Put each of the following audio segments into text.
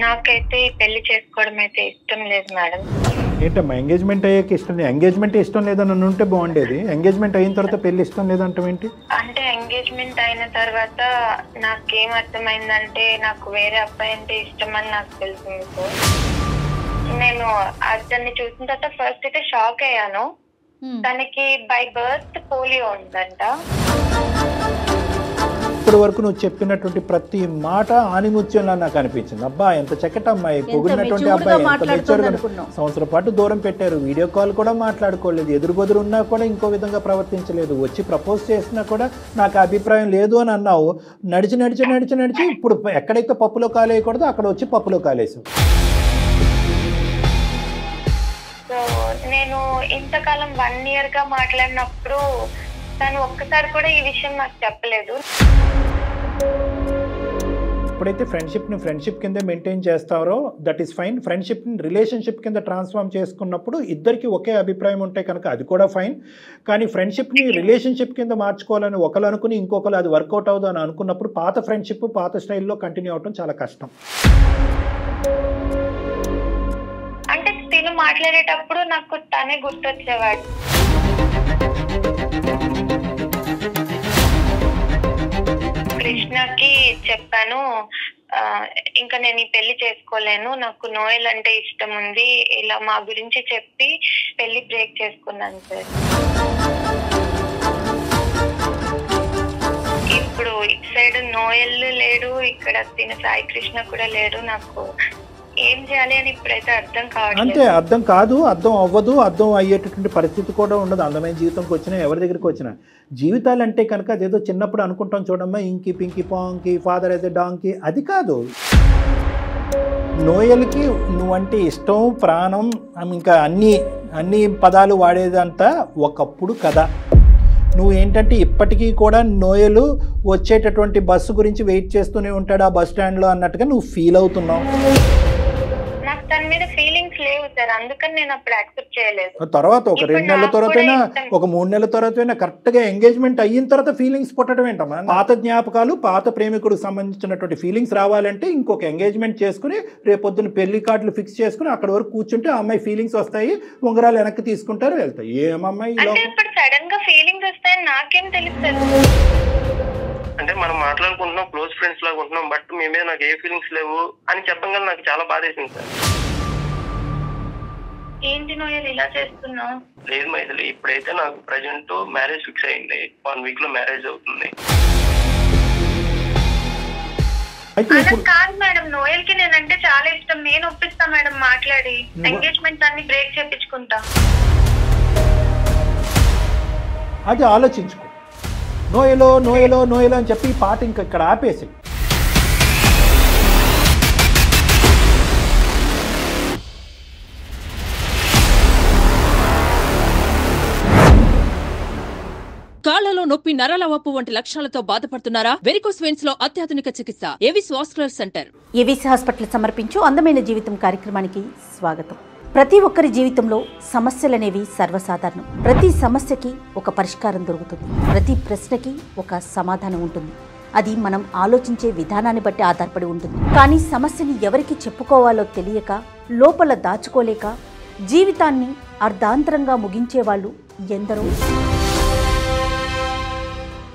నాకైతే పెళ్లి చేసుకోవడం అయితే ఇష్టం లేదు మేడం. ఏంటమ్మా ఎంగేజ్మెంట్ అయ్యాక ఇష్టం లేదు? ఎంగేజ్మెంట్ ఇష్టం లేదని ఉంటే బాగుండేది, ఎంగేజ్మెంట్ అయిన తర్వాత పెళ్లి ఇష్టం లేదంటే ఏంటి? అంటే ఎంగేజ్మెంట్ అయిన తర్వాత నాకేం అర్థమైందంటే నాకు వేరే అబ్బాయి అంటే ఇష్టం అని నాకు తెలిసింది సార్. నేను అతన్ని చూసిన తర్వాత ఫస్ట్ అయితే షాక్ అయ్యాను. తనకి బై బర్త్ పోలియో ఉందంట. ఇప్పటి వరకు నువ్వు చెప్పినటువంటి ప్రతి మాట ఆనిముత్యంలా నాకు అనిపించింది. అబ్బా ఎంత చక్కటి అమ్మాయి, పొగిడినటువంటి అబ్బాయి, ఎంత మెచ్యూర్గా. సంవత్సరం పాటు దూరం పెట్టారు, వీడియో కాల్ కూడా మాట్లాడుకోలేదు, ఎదురుబెదురు ఉన్నా కూడా ఇంకో విధంగా ప్రవర్తించలేదు, వచ్చి ప్రపోజ్ చేసినా కూడా నాకు అభిప్రాయం లేదు అని అన్నావు. నడిచి నడిచి నడిచి నడిచి ఇప్పుడు ఎక్కడైతే పప్పులో కాలేయకూడదో అక్కడ వచ్చి పప్పులో కాలేసావు. సో నేను ఇంతకాలం 1 year గా మాట్లాడినప్పుడు తను ఒక్కసారి కూడా ఈ విషయం నాకు చెప్పలేదు. ఎప్పుడైతే ఫ్రెండ్షిప్ కింద మెయింటైన్ చేస్తారో దట్ ఈస్ ఫైన్. ఫ్రెండ్షిప్ని రిలేషన్షిప్ కింద ట్రాన్స్ఫార్మ్ చేసుకున్నప్పుడు ఇద్దరికి ఒకే అభిప్రాయం ఉంటే కనుక అది కూడా ఫైన్. కానీ ఫ్రెండ్షిప్ని రిలేషన్షిప్ కింద మార్చుకోవాలని ఒకరు అనుకుని ఇంకొకరు అది వర్కౌట్ అవుదు అని అనుకున్నప్పుడు పాత ఫ్రెండ్షిప్ పాత స్టైల్లో కంటిన్యూ అవడం చాలా కష్టం. అంటే తిను మాట్లాడేటప్పుడు నాకు తనే గుర్తొచ్చేవాడు. కృష్ణకి చెప్పాను, ఇంకా నేను ఈ పెళ్లి చేసుకోలేను, నాకు నోయల్ అంటే ఇష్టం ఉంది, ఇలా మా గురించి చెప్పి పెళ్లి బ్రేక్ చేసుకున్నాను సార్. ఇప్పుడు ఇటు సైడ్ నోయల్ లేడు, ఇక్కడ తిన సాయి కృష్ణ కూడా లేడు. నాకు ఏం చేయాలి అని ఇప్పుడైతే అర్థం కావట్లేదు. అంతే, అర్థం కాదు, అర్థం అవ్వదు, అర్థం అయ్యేటటువంటి పరిస్థితి కూడా ఉండదు. అందమైన జీవితంకి వచ్చినా ఎవరి దగ్గరికి వచ్చినా జీవితాలు అంటే కనుక అదేదో చిన్నప్పుడు అనుకుంటాం చూడమ్మా, ఇంకి పింకి పాంకి ఫాదర్ అయితే డాంకి, అది కాదు. నోయల్కి నువ్వంటే ఇష్టం, ప్రాణం, ఇంకా అన్ని పదాలు వాడేదంతా ఒకప్పుడు కదా. నువ్వు ఏంటంటే ఇప్పటికీ కూడా నోయలు వచ్చేటటువంటి బస్సు గురించి వెయిట్ చేస్తూనే ఉంటాడు ఆ బస్ స్టాండ్లో అన్నట్టుగా నువ్వు ఫీల్ అవుతున్నావు. నాకు తన మీద ఫీలింగ్స్ లేవు సార్, అందుకని నేను అప్పుడు యాక్సెప్ట్ చేయలేదు. తర్వాత ఒక 2 నెలల తర్వాతైనా ఒక 3 నెలల తర్వాతైనా కరెక్ట్గా ఎంగేజ్మెంట్ అయిన తర్వాత ఫీలింగ్స్ పుట్టడం ఏంటమ్మా? పాత జ్ఞాపకాలు, పాత ప్రేమికుడికి సంబంధించినటువంటి ఫీలింగ్స్ రావాలంటే ఇంకొక ఎంగేజ్మెంట్ చేసుకుని రేపొద్దున పెళ్లి కార్డులు ఫిక్స్ చేసుకుని అక్కడ వరకు కూర్చుంటే ఆ అమ్మాయి ఫీలింగ్స్ వస్తాయి, ఉంగరాలు వెనక్కి తీసుకుంటారు, వెళ్తాయి. ఏమమ్మాయి ఇప్పుడు సడన్ గా ఫీలింగ్స్ వస్తాయని నాకేం తెలుస్తుంది? అంటే మనం మాట్లాడుకుంటున్నాం, క్లోజ్ ఫ్రెండ్స్ లాగా ఉంటున్నాం, బట్ మీ మీద నాకు ఏ ఫీలింగ్స్ లేవు అని చెప్పగానే నాకు చాలా బాధేసింది సార్. ఏంటి నోయల్ ఇలా చేస్తున్నావు? లేదు మైథిలి, ఇప్పుడైతే నాకు ప్రజెంట్ మ్యారేజ్ ఫిక్స్ అయింది, 1 week లో మ్యారేజ్ అవుతుంది. కాదు మేడం, నోయల్ కి నేనంటే చాలా ఇష్టం, నేను ఒప్పిస్తా మేడం మాట్లాడి ఎంగేజ్మెంట్ అన్ని బ్రేక్ చేపించుకుంటా. అది ఆలోచించుకో. నోయలో నోయలో నోయలో అని చెప్పి ఈ పాట ఇంకా ఇక్కడ ఆపేసి కాళ్లలో నొప్పి, నరాల వాపు వంటి లక్షణాలతో బాధపడుతున్నారా? వెరికోస్ వెయిన్స్ లో అత్యాధునిక చికిత్స Avis vascular centre. Avis hospital సమర్పించు అందమైన జీవితం కార్యక్రమానికి స్వాగతం. ప్రతి ఒక్కరి జీవితంలో సమస్యలనేవి సర్వసాధారణం. ప్రతి సమస్యకి ఒక పరిష్కారం దొరుకుతుంది, ప్రతి ప్రశ్నకి ఒక సమాధానం ఉంటుంది. అది మనం ఆలోచించే విధానాన్ని బట్టి ఆధారపడి ఉంటుంది. కానీ సమస్యని ఎవరికి చెప్పుకోవాలో తెలియక, లోపల దాచుకోలేక జీవితాన్ని అర్ధాంతరంగా ముగించే వాళ్ళు ఎందరో.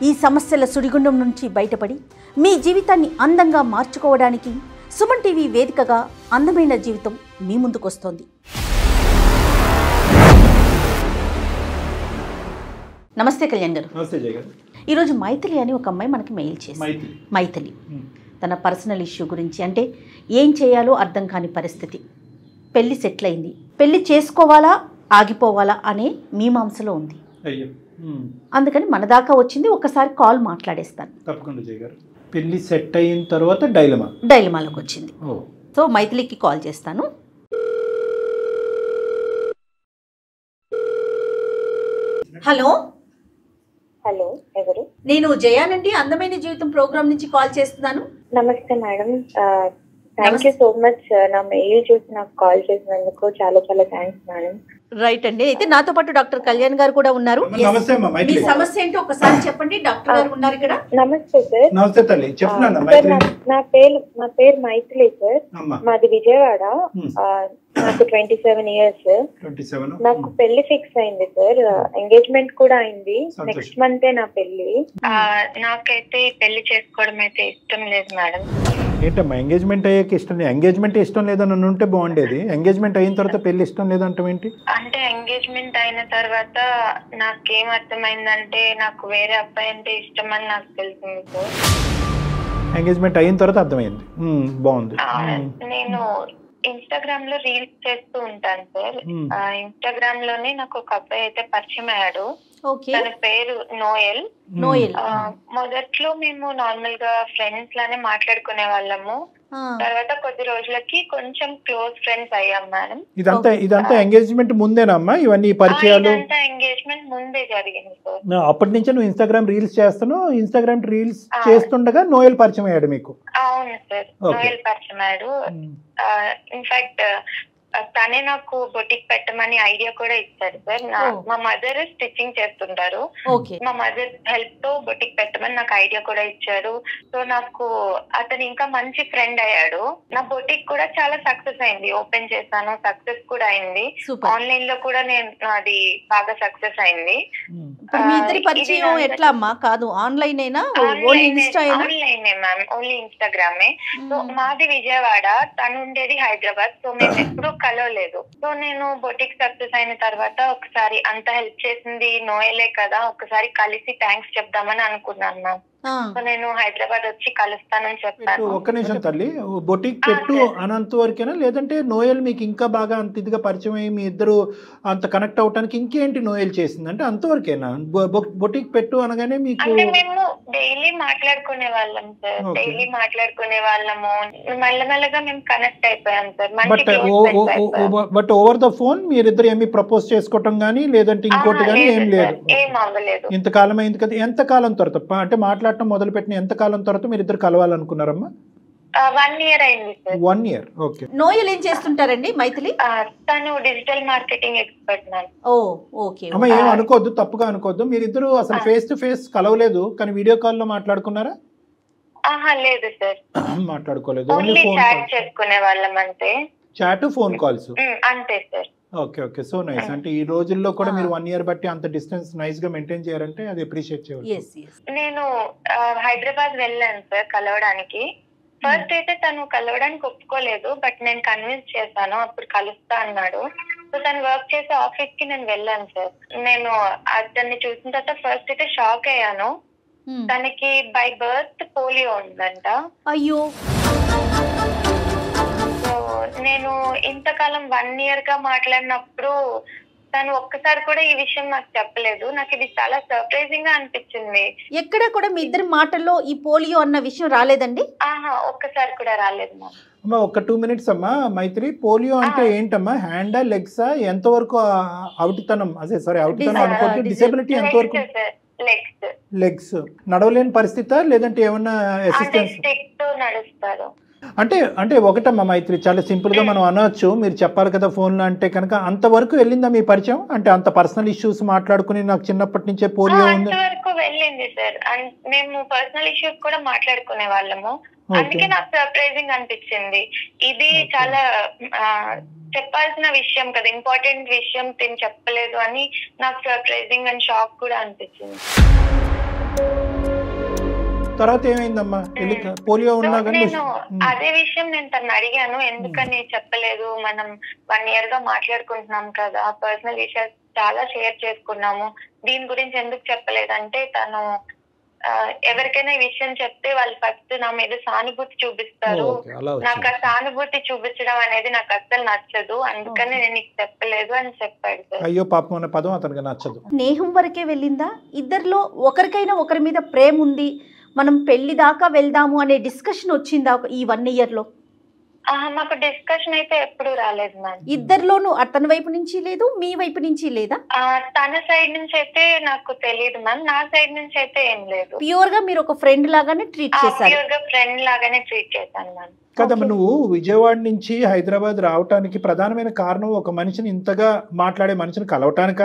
ఈ సమస్యల సుడిగుండం నుంచి బయటపడి మీ జీవితాన్ని అందంగా మార్చుకోవడానికి సుమన్ టీవీ వేదికగా అందమైన జీవితం మీ ముందుకొస్తోంది. నమస్తే కళ్యాణ్ గారు. నమస్తే జయ గారు. ఈరోజు మైథిలి అని ఒక అమ్మాయి మనకి మెయిల్ చేసింది. మైథిలి తన పర్సనల్ ఇష్యూ గురించి, అంటే ఏం చేయాలో అర్థం కాని పరిస్థితి. పెళ్లి సెటిల్ అయింది, పెళ్లి చేసుకోవాలా ఆగిపోవాలా అనే మీమాంసలో ఉంది. అందుకని మన దాకా వచ్చింది, ఒకసారి కాల్ మాట్లాడేస్తాను. తప్పకుండా జయ గారు. పెళ్లి సెట్ అయిన తర్వాత డైలమాలోకి వచ్చింది. సో మైథిలికి కాల్ చేస్తాను. హలో హలో, ఎవరు? నేను జయానండి, అందమైన జీవితం ప్రోగ్రామ్ నుంచి కాల్ చేస్తున్నాను. నమస్తే madam, thank you so much. నా మెయిల్ చూసి నాకు కాల్ చేసినందుకు చాలా చాలా థ్యాంక్స్ మేడం. రైట్ అండి. అయితే నాతో పాటు డాక్టర్ కళ్యాణ్ గారు కూడా ఉన్నారు. నమస్తే అమ్మా. మీ సమస్య ఏంటో ఒకసారి చెప్పండి. డాక్టర్ గారు ఉన్నారు ఇక్కడ. నమస్తే సార్. నమస్తే తల్లి, చెప్తున్నాను. నా పేరు మైథిలి సార్. మాది విజయవాడ. నాకు 27 years. నాకు పెళ్లి ఫిక్స్ అయింది సార్. ఎంగేజ్మెంట్ కూడా అయింది. నెక్స్ట్ మంతే నా పెళ్లి. నాకైతే పెళ్లి చేసుకోవడం అయితే ఇష్టం లేదు మేడం. ఏంటమ్మా ఎంగేజ్మెంట్ అయ్యాక ఇష్టం? ఎంగేజ్మెంట్ ఇష్టం లేదని ఉంటే బాగుండేది. ఎంగేజ్మెంట్ అయిన తర్వాత పెళ్లి ఇష్టం లేదంటే ఏంటి? అంటే ఎంగేజ్మెంట్ అయిన తర్వాత నాకేం అర్థమైందంటే నాకు వేరే అబ్బాయి అంటే ఇష్టం అని నాకు తెలిసింది సార్. ఎంగేజ్మెంట్ అయిన తర్వాత అర్థమైంది. బాగుంది. నేను ఇన్స్టాగ్రామ్ లో రీల్స్ చేస్తూ ఉంటాను సార్. ఇన్స్టాగ్రామ్ లోనే నాకు ఒక అబ్బాయి అయితే పరిచయం అయ్యాడు. తన పేరు నోయల్. మొదట్లో మేము నార్మల్ గా ఫ్రెండ్స్ లానే మాట్లాడుకునే వాళ్ళము. తర్వాత కొద్ది రోజులకి కొంచెం క్లోజ్ ఫ్రెండ్స్ అయ్యాం మేడం. ఇదంతా ఎంగేజ్మెంట్ ముందేనమ్మా ఇవన్నీ పరిచయాలు? ఎంగేజ్మెంట్ ముందే జరిగింది సార్. అప్పటి నుంచే నువ్వు ఇన్స్టాగ్రామ్ రీల్స్ చేస్తాను. ఇన్స్టాగ్రామ్ రీల్స్ చేస్తుండగా నోయల్ పరిచయం అయ్యాడు మీకు? అవును సార్, నోయల్ పరిచయం అయ్యాడు. ఇన్ఫాక్ట్ తనే నాకు బొటిక్ పెట్టమని ఐడియా కూడా ఇచ్చారు సార్. మా మదర్ స్టిచ్చింగ్ చేస్తుంటారు. మా మదర్ హెల్ప్ తో బొటిక్ పెట్టమని నాకు ఐడియా కూడా ఇచ్చారు. సో నాకు అతను ఇంకా మంచి ఫ్రెండ్ అయ్యాడు. నా బొటిక్ కూడా చాలా సక్సెస్ అయింది. ఓపెన్ చేశాను, సక్సెస్ కూడా అయింది. ఆన్లైన్ లో కూడా నేను అది బాగా సక్సెస్ అయింది. ఎట్లా అమ్మా? కాదు ఆన్లైన్ ఆన్లైనే మ్యామ్, ఓన్లీ ఇన్స్టాగ్రామే. సో మాది విజయవాడ, తను ఉండేది హైదరాబాద్. సో మేము ఎప్పుడు కలవలేదు. సో నేను బొటిక్ సక్సెస్ అయిన తర్వాత ఒకసారి అంత హెల్ప్ చేసింది నోయలే కదా, ఒకసారి కలిసి థ్యాంక్స్ చెప్దామని అనుకున్నాను మ్యామ్. సో నేను హైదరాబాద్ వచ్చి కలుస్తానని చెప్పాను. ఒక్క నిమిషం తల్లి, బొటిక్ పెట్టు అనంత వరకేనా, లేదంటే నోయల్ మీకు ఇంకా బాగా అంత ఇదిగా పరిచయం అయ్యి మీ ఇద్దరు అంత కనెక్ట్ అవటానికి ఇంకేంటి నోయల్ చేసింది అంటే అంతవరకేనా? బొటిక్ పెట్టు అనగానే మీకు? మేము డైలీ మాట్లాడుకునే వాళ్ళం సార్, డైలీ మాట్లాడుకునే వాళ్ళము. మెల్లమెల్లగా మేము కనెక్ట్ అయిపోయాం sir. But over the phone మీరిద్దరు ఏమి ప్రపోజ్ చేసుకోవటం గానీ లేదంటే ఇంకోటి గానీ ఏం లేదు? ఏం అవ్వలేదు. ఇంతకాలం అయింది కదా, ఎంత కాలం తర్వాత అంటే మాట్లాడటం మొదలు పెట్టిన ఎంత కాలం తర్వాత మీరు ఇద్దరు కలవాలనుకున్నారమ్మా? 1 year అయింది సార్. 1 year. ఓకే. నోయల్ ఏం చేస్తుంటారండి మైథిలి? తను డిజిటల్ మార్కెటింగ్ ఎక్స్పర్ట్ మ్యామ్. అమ్మ ఏం అనుకోవద్దు, తప్పుగా అనుకోవద్దు. మీరిద్దరు అసలు ఫేస్ టు ఫేస్ కలవలేదు కానీ వీడియో కాల్ లో మాట్లాడుకున్నారా? లేదు సార్, మాట్లాడుకోలేదు. ఓన్లీ చాట్ చేసుకునే వాళ్ళం అంతే. చాట్, ఫోన్ కాల్స్ అంతే sir. Okay okay, so nice. అంటే ఈ రోజుల్లో కూడా మీరు 1 year బట్టి అంత డిస్టెన్స్ నైస్ గా మెయింటైన్ చేయాలంటే అది అప్రిషియేట్ చేయాలి. నేను హైదరాబాద్ వెళ్ళాను సార్ కలవడానికి. ఫస్ట్ అయితే తను కలవడానికి ఒప్పుకోలేదు, బట్ నేను కన్విన్స్ చేశాను. అప్పుడు కలుస్తా అన్నాడు. సో తను వర్క్ చేసే ఆఫీస్ కి నేను వెళ్ళాను సార్. నేను అతన్ని చూసిన తర్వాత ఫస్ట్ అయితే షాక్ అయ్యాను. తనకి బై బర్త్ పోలియో ఉందంట. అయ్యో. నేను ఇంతకాలం 1 year గా మాట్లాడినప్పుడు తను ఒక్కసారి కూడా ఈ విషయం నాకు చెప్పలేదు. నాకు ఇది చాలా సర్ప్రైజింగ్ గా అనిపించింది. ఎక్కడ కూడా మీ ఇద్దరి మాటల్లో ఈ పోలియో అన్న విషయం రాలేదండి? ఒక్కసారి కూడా రాలేదు అమ్మా. ఒక 2 minutes అమ్మా. మైత్రి, పోలియో అంటే ఏంటమ్మా? హ్యాండా, లెగ్సా? ఎంతవరకు అవుటితనం, అదే సారీ అవుటితనం అనుకోండి, డిసేబిలిటీ ఎంతవరకు? లెగ్స్. నడవలేని పరిస్థితా లేదంటే ఏమన్నా అసిస్టెన్స్? నడుస్తారు. అంటే ఒకటమ్మా మైత్రి, చాలా సింపుల్ గా మనం అనవచ్చు, మీరు చెప్పాలి కదా ఫోన్ లో అంటే కనుక. అంతవరకు వెళ్ళిందా మీ పరిచయం? అంటే అంత పర్సనల్ ఇష్యూస్ మాట్లాడుకుని నాకు చిన్నప్పటి నుంచే పోలియో ఉంది అంతవరకు వెళ్ళింది సార్. మేము పర్సనల్ ఇష్యూస్ కూడా మాట్లాడుకునే వాళ్ళము. అందుకే నాకు సర్ప్రైజింగ్ అనిపించింది. ఇది చాలా చెప్పాల్సిన విషయం కదా, ఇంపార్టెంట్ విషయం తిని చెప్పలేదు అని నాకు సర్ప్రైజింగ్ అండ్ షాక్ కూడా అనిపించింది. తర్వాత ఏమైందమ్మా? పోలియో ఉన్నా కానీ నేను అదే విషయం నేను తను అడిగాను, ఎందుకని చెప్పలేదు? మనం 1 year గా మాట్లాడుకుంటున్నాం కదా, పర్సనల్ విషయాలు చాలా షేర్ చేసుకున్నాము, దీని గురించి ఎందుకు చెప్పలేదంటే తను ఎవరికైనా ఈ విషయం చెప్తే వాళ్ళు ఫస్ట్ నా మీద సానుభూతి చూపిస్తారు. నాకు ఆ సానుభూతి చూపించడం అనేది నాకు అస్సలు నచ్చదు, అందుకని నేను నీకు చెప్పలేదు అని చెప్పాడు సార్. అయ్యో పాపం అనే పదం అతనికి నచ్చదు. స్నేహం వరకే వెళ్ళిందా? ఇద్దరిలో ఒకరికైనా ఒకరి మీద ప్రేమ ఉంది, మనం పెళ్లి దాకా వెళ్దాము అనే డిస్కషన్ వచ్చిందా ఈ 1 year లో? మాకు డిస్కషన్ అయితే ఎప్పుడు రాలేదు మ్యామ్. ఇద్దరిలోనూ అతని వైపు నుంచి లేదు, మీ వైపు నుంచి లేదా? తన సైడ్ నుంచి అయితే నాకు తెలియదు మ్యామ్, నా సైడ్ నుంచి అయితే ఏం లేదు. ప్యూర్ గా మీరు ఒక ఫ్రెండ్ లాగానే ట్రీట్ చేశారు? ప్యూర్ గా ఫ్రెండ్ లాగానే ట్రీట్ చేశాను మ్యామ్. కదమ్మా, నువ్వు విజయవాడ నుంచి హైదరాబాద్ రావటానికి ప్రధానమైన కారణం ఒక మనిషిని ఇంతగా మాట్లాడే మనిషిని కలవటానిక,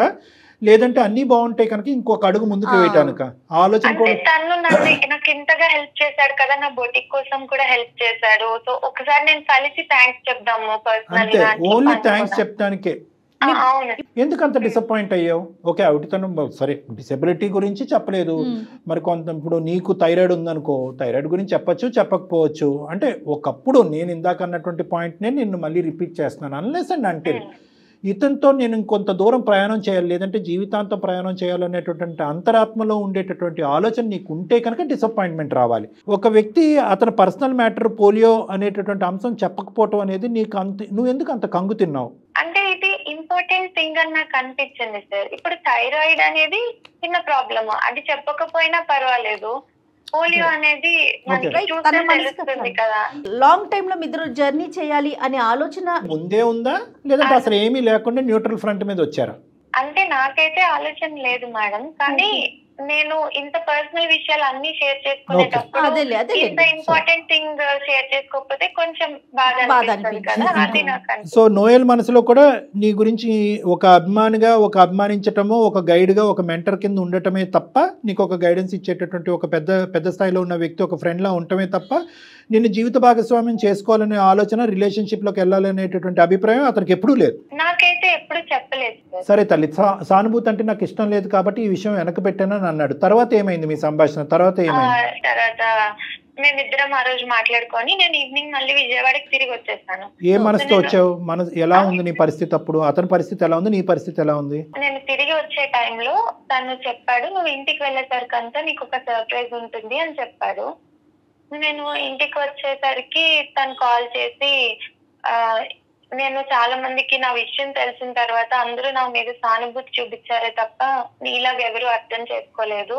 లేదంటే అన్ని బాగుంటాయి కనుక ఇంకొక అడుగు ముందుకు వేయటానిక? ఆలోచన అంటే తను నాకు ఇంతగా హెల్ప్ చేశాడు కదా, నా బొటిక్ కోసం కూడా హెల్ప్ చేశాడు. సో ఒకసారి నేను కలిసి థ్యాంక్స్ చెప్దాము పర్సనల్ గా. ఓన్లీ థ్యాంక్స్ చెప్తానికే అవును. ఎందుకు అంత డిసప్పాయింట్ అయ్యావు? ఓకే, అవిటితనం సరే, డిసెబిలిటీ గురించి చెప్పలేదు, మరి కొంత ఇప్పుడు నీకు థైరాయిడ్ ఉందనుకో, థైరాయిడ్ గురించి చెప్పచ్చు చెప్పకపోవచ్చు. అంటే ఒకప్పుడు నేను ఇందాక అన్నటువంటి పాయింట్నే నిన్ను మళ్ళీ రిపీట్ చేస్తున్నాను. అన్లెస్ అండ్ అంటే ఇతనితో నేను ఇంకొంత దూరం ప్రయాణం చేయాలి, లేదంటే జీవితాంతం ప్రయాణం చేయాలనేటటువంటి అంతరాత్మలో ఉండేటటువంటి ఆలోచన నీకు ఉంటే కనుక డిసప్పాయింట్మెంట్ రావాలి. ఒక వ్యక్తి అతని పర్సనల్ మ్యాటర్ పోలియో అనేటటువంటి అంశం చెప్పకపోవటం అనేది నీకు నువ్వు ఎందుకు అంత కంగు తిన్నావు? అంటే ఇది ఇంపార్టెంట్ థింగ్ అని నాకు అనిపించింది సార్. ఇప్పుడు థైరాయిడ్ అనేది చిన్న ప్రాబ్లమ్, అది చెప్పకపోయినా పర్వాలేదు. పోలియో అనేది తెలుస్తుంది కదా. లాంగ్ టైమ్ లో ఇద్దరు జర్నీ చేయాలి అనే ఆలోచన ముందే ఉందా, లేదంటే అసలు ఏమీ లేకుండా న్యూట్రల్ ఫ్రంట్ మీద వచ్చారా? అంటే నాకైతే ఆలోచన లేదు మేడం, కానీ నేను ఇంత పర్సనల్ విషయాలు అన్ని షేర్ చేసుకునేటప్పుడు ఇంత ఇంపార్టెంట్ థింగ్ షేర్ చేసుకోకపోతే కొంచెం బాధ అనిపిస్తుంది కదా, అది నాకు. సో నోయల్ మనసులో కూడా నీ గురించి ఒక అభిమానిగా, ఒక అభిమానించటము, ఒక గైడ్ గా, ఒక మెంటర్ కింద ఉండటమే తప్ప, నీకు ఒక గైడెన్స్ ఇచ్చేటటువంటి ఒక పెద్ద స్థాయిలో ఉన్న వ్యక్తి, ఒక ఫ్రెండ్ లా ఉండటమే తప్ప నిన్ను జీవిత భాగస్వామ్యం చేసుకోవాలనే ఆలోచన, రిలేషన్షిప్ లోకి వెళ్ళాలనేటటువంటి అభిప్రాయం అతనికి ఎప్పుడూ లేదు. నాకైతే ఎప్పుడు చెప్పలేదు. సరే తల్లి, సానుభూతి అంటే నాకు ఇష్టం లేదు కాబట్టి ఈ విషయం వెనక పెట్టానని అన్నాడు. తర్వాత ఏమైంది మీ సంభాషణ? తర్వాత ఏమైంది? తర్వాత మేమిద్దరం ఆ రోజు మాట్లాడుకొని నేను ఈవినింగ్ మళ్ళీ విజయవాడకి తిరిగి వచ్చేసాను. ఏ మనసుతో వచ్చావు? ఎలా ఉంది నీ పరిస్థితి అప్పుడు? అతని పరిస్థితి ఎలా ఉంది, నీ పరిస్థితి ఎలా ఉంది? నేను తిరిగి వచ్చే టైంలో తను చెప్పాడు, నువ్వు ఇంటికి వెళ్ళేసరికంతా నీకు ఒక సర్ప్రైజ్ ఉంటుంది అని చెప్పాడు. నేను ఇంటికి వచ్చేసరికి తను కాల్ చేసి, నేను చాలా మందికి నా విషయం తెలిసిన తర్వాత అందరూ నా మీద సానుభూతి చూపించారే తప్ప నీలాగా ఎవరు అర్థం చేసుకోలేదు.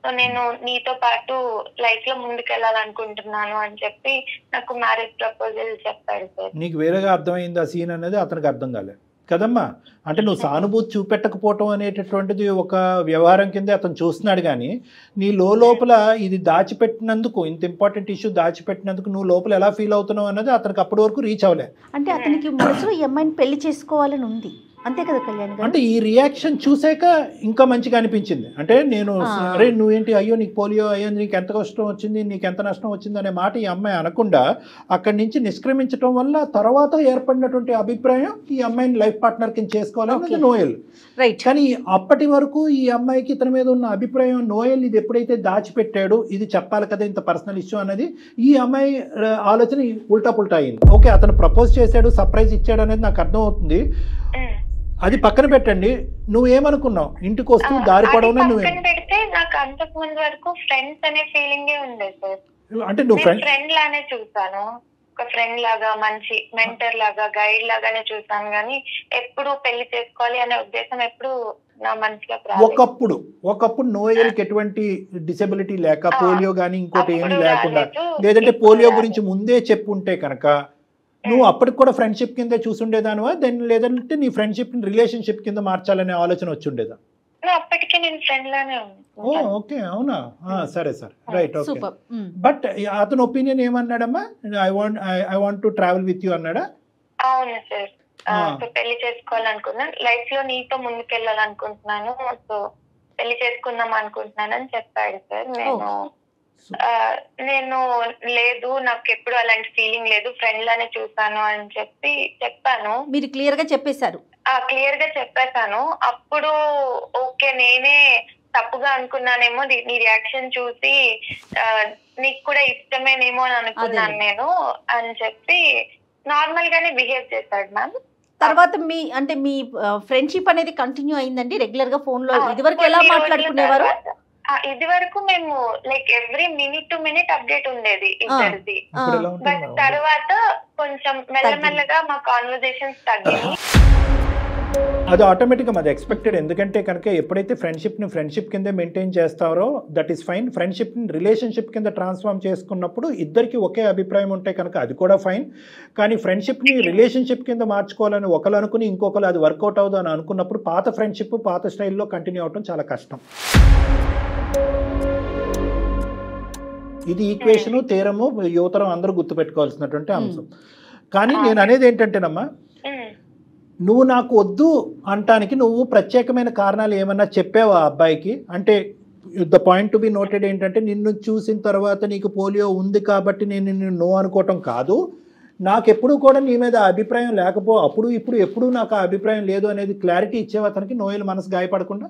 సో నేను నీతో పాటు లైఫ్ లో ముందుకెళ్ళాలనుకుంటున్నాను అని చెప్పి నాకు మ్యారేజ్ ప్రపోజల్ చెప్పాడు సార్. నీకు వేరేగా అర్థమైంది ఆ సీన్ అనేది, అతనికి అర్థం కాలేదు కదమ్మా. అంటే నువ్వు సానుభూతి చూపెట్టకపోవటం అనేటటువంటిది ఒక వ్యవహారం కింద అతను చూస్తున్నాడు, కానీ నీ లోపల ఇది దాచిపెట్టినందుకు, ఇంత ఇంపార్టెంట్ ఇష్యూ దాచిపెట్టినందుకు నువ్వు లోపల ఎలా ఫీల్ అవుతున్నావు అన్నది అతనికి అప్పటి వరకు రీచ్ అవ్వలే. అంటే అతనికి మనసులో ఈ అమ్మాయిని పెళ్లి చేసుకోవాలని ఉంది, అంతే కదా కళ్యాణ్ గారు? అంటే ఈ రియాక్షన్ చూసాక ఇంకా మంచిగా అనిపించింది. అంటే నేను అరే నువ్వేంటి, అయ్యో నీకు పోలియో, అయ్యో నీకు ఎంత కష్టం వచ్చింది, నీకు ఎంత నష్టం వచ్చింది అనే మాట ఈ అమ్మాయి అనకుండా అక్కడి నుంచి నిష్క్రమించడం వల్ల తర్వాత ఏర్పడినటువంటి అభిప్రాయం ఈ అమ్మాయిని లైఫ్ పార్ట్నర్ కింద చేసుకోవాలన్నది నోయల్. రైట్. కానీ అప్పటి వరకు ఈ అమ్మాయికి ఇతని మీద ఉన్న అభిప్రాయం, నోయల్ ఇది ఎప్పుడైతే దాచిపెట్టాడు, ఇది చెప్పాలి కదా ఇంత పర్సనల్ ఇష్యూ అన్నది, ఈ అమ్మాయి ఆలోచన ఉల్టా పుల్టా అయింది. ఓకే, అతను ప్రపోజ్ చేశాడు, సర్ప్రైజ్ ఇచ్చాడు అనేది నాకు అర్థం అవుతుంది, అది పక్కన పెట్టండి. నువ్వేమనుకున్నావు ఇంటికి వస్తూ దారి పడవనే? పెడితే నాకు అంతకు ముందు వరకు ఫ్రెండ్స్ అనే ఫీలింగే ఉండేది సార్. అంటే నువ్వు ఫ్రెండ్ లానే చూసాను, ఒక ఫ్రెండ్ లాగా, మంచి మెంటర్ లాగా, గైడ్ లాగానే చూసాను, కానీ ఎప్పుడు పెళ్లి చేసుకోవాలి అనే ఉద్దేశం ఎప్పుడు నా మనసులో. ఒకప్పుడు నోయల్కి ఎటువంటి డిసెబిలిటీ లేక, పోలియో గానీ ఇంకోటి ఏమీ లేకుండా, లేదంటే పోలియో గురించి ముందే చెప్పుంటే కనుక నువ్వు అప్పటికి కూడా ఫ్రెండ్షిప్ కింద చూసుండేదానివా, దాన్ని లేదంటే నీ ఫ్రెండ్షిప్ రిలేషన్షిప్ కింద మార్చాలనే ఆలోచన వచ్చిండేదా? అప్పటికే నేను ఫ్రెండ్ లానే ఉన్నాను. ఓకే, అవునా? సరే సరే, రైట్, ఓకే. బట్ అతని ఒపీనియన్ ఏమన్నాడమ్మా? I want to travel with you అన్నాడా? అవును సార్, పెళ్లి చేసుకోవాలనుకున్నాను, లైఫ్ లో నీతో ముందుకెళ్ళాలనుకుంటున్నాను, సో పెళ్లి చేసుకుందాం అనుకుంటున్నాను అని చెప్పాడు సార్. నేను లేదు, నాకు ఎప్పుడు అలాంటి ఫీలింగ్ లేదు, ఫ్రెండ్ లానే చూసాను అని చెప్పాను. మీరు క్లియర్ గా చెప్పేశారు? క్లియర్ గా చెప్పేశాను. అప్పుడు ఓకే, నేనే తప్పుగా అనుకున్నానేమో, నీ రియాక్షన్ చూసి నీకు కూడా ఇష్టమేనేమో అని అనుకున్నాను నేను అని చెప్పి నార్మల్ గానే బిహేవ్ చేశాడు మ్యామ్. తర్వాత మీ ఫ్రెండ్షిప్ అనేది కంటిన్యూ అయిందండి రెగ్యులర్ గా ఫోన్ లో? ఇదివరకు ఎలా మాట్లాడుకునేవారు? ఇది వరకు మేము like every minute to minute update ఉండేది ఇద్దరిది. బట్ తర్వాత కొంచెం మెల్లమెల్లగా మా కాన్వర్జేషన్స్ తగ్గాయి. అది ఆటోమేటిక్గా అది ఎక్స్పెక్టెడ్. ఎందుకంటే కనుక ఎప్పుడైతే ఫ్రెండ్షిప్ కింద మెయింటైన్ చేస్తారో దట్ ఈస్ ఫైన్. ఫ్రెండ్షిప్ని రిలేషన్షిప్ కింద ట్రాన్స్ఫార్మ్ చేసుకున్నప్పుడు ఇద్దరికి ఒకే అభిప్రాయం ఉంటే కనుక అది కూడా ఫైన్. కానీ ఫ్రెండ్షిప్ని రిలేషన్షిప్ కింద మార్చుకోవాలని ఒకరు అనుకుని ఇంకొకరు అది వర్కౌట్ అవుదు అని అనుకున్నప్పుడు పాత ఫ్రెండ్షిప్ పాత స్టైల్లో కంటిన్యూ అవడం చాలా కష్టం. ఇది ఈక్వేషను, థీరము, యువతరం అందరూ గుర్తుపెట్టుకోవాల్సినటువంటి అంశం. కానీ నేను అనేది ఏంటంటేనమ్మా, నువ్వు నాకు వద్దు అంటానికి నువ్వు ప్రత్యేకమైన కారణాలు ఏమన్నా చెప్పావా అబ్బాయికి? అంటే the point to be noted ఏంటంటే, నిన్ను చూసిన తర్వాత నీకు పోలియో ఉంది కాబట్టి నేను నిన్ను నో అనుకోవటం కాదు, నాకెప్పుడు కూడా నీ మీద అభిప్రాయం అప్పుడు ఇప్పుడు ఎప్పుడు నాకు ఆ అభిప్రాయం లేదు అనేది క్లారిటీ ఇచ్చేవా అతనికి, నోయల్ మనసు గాయపడకుండా?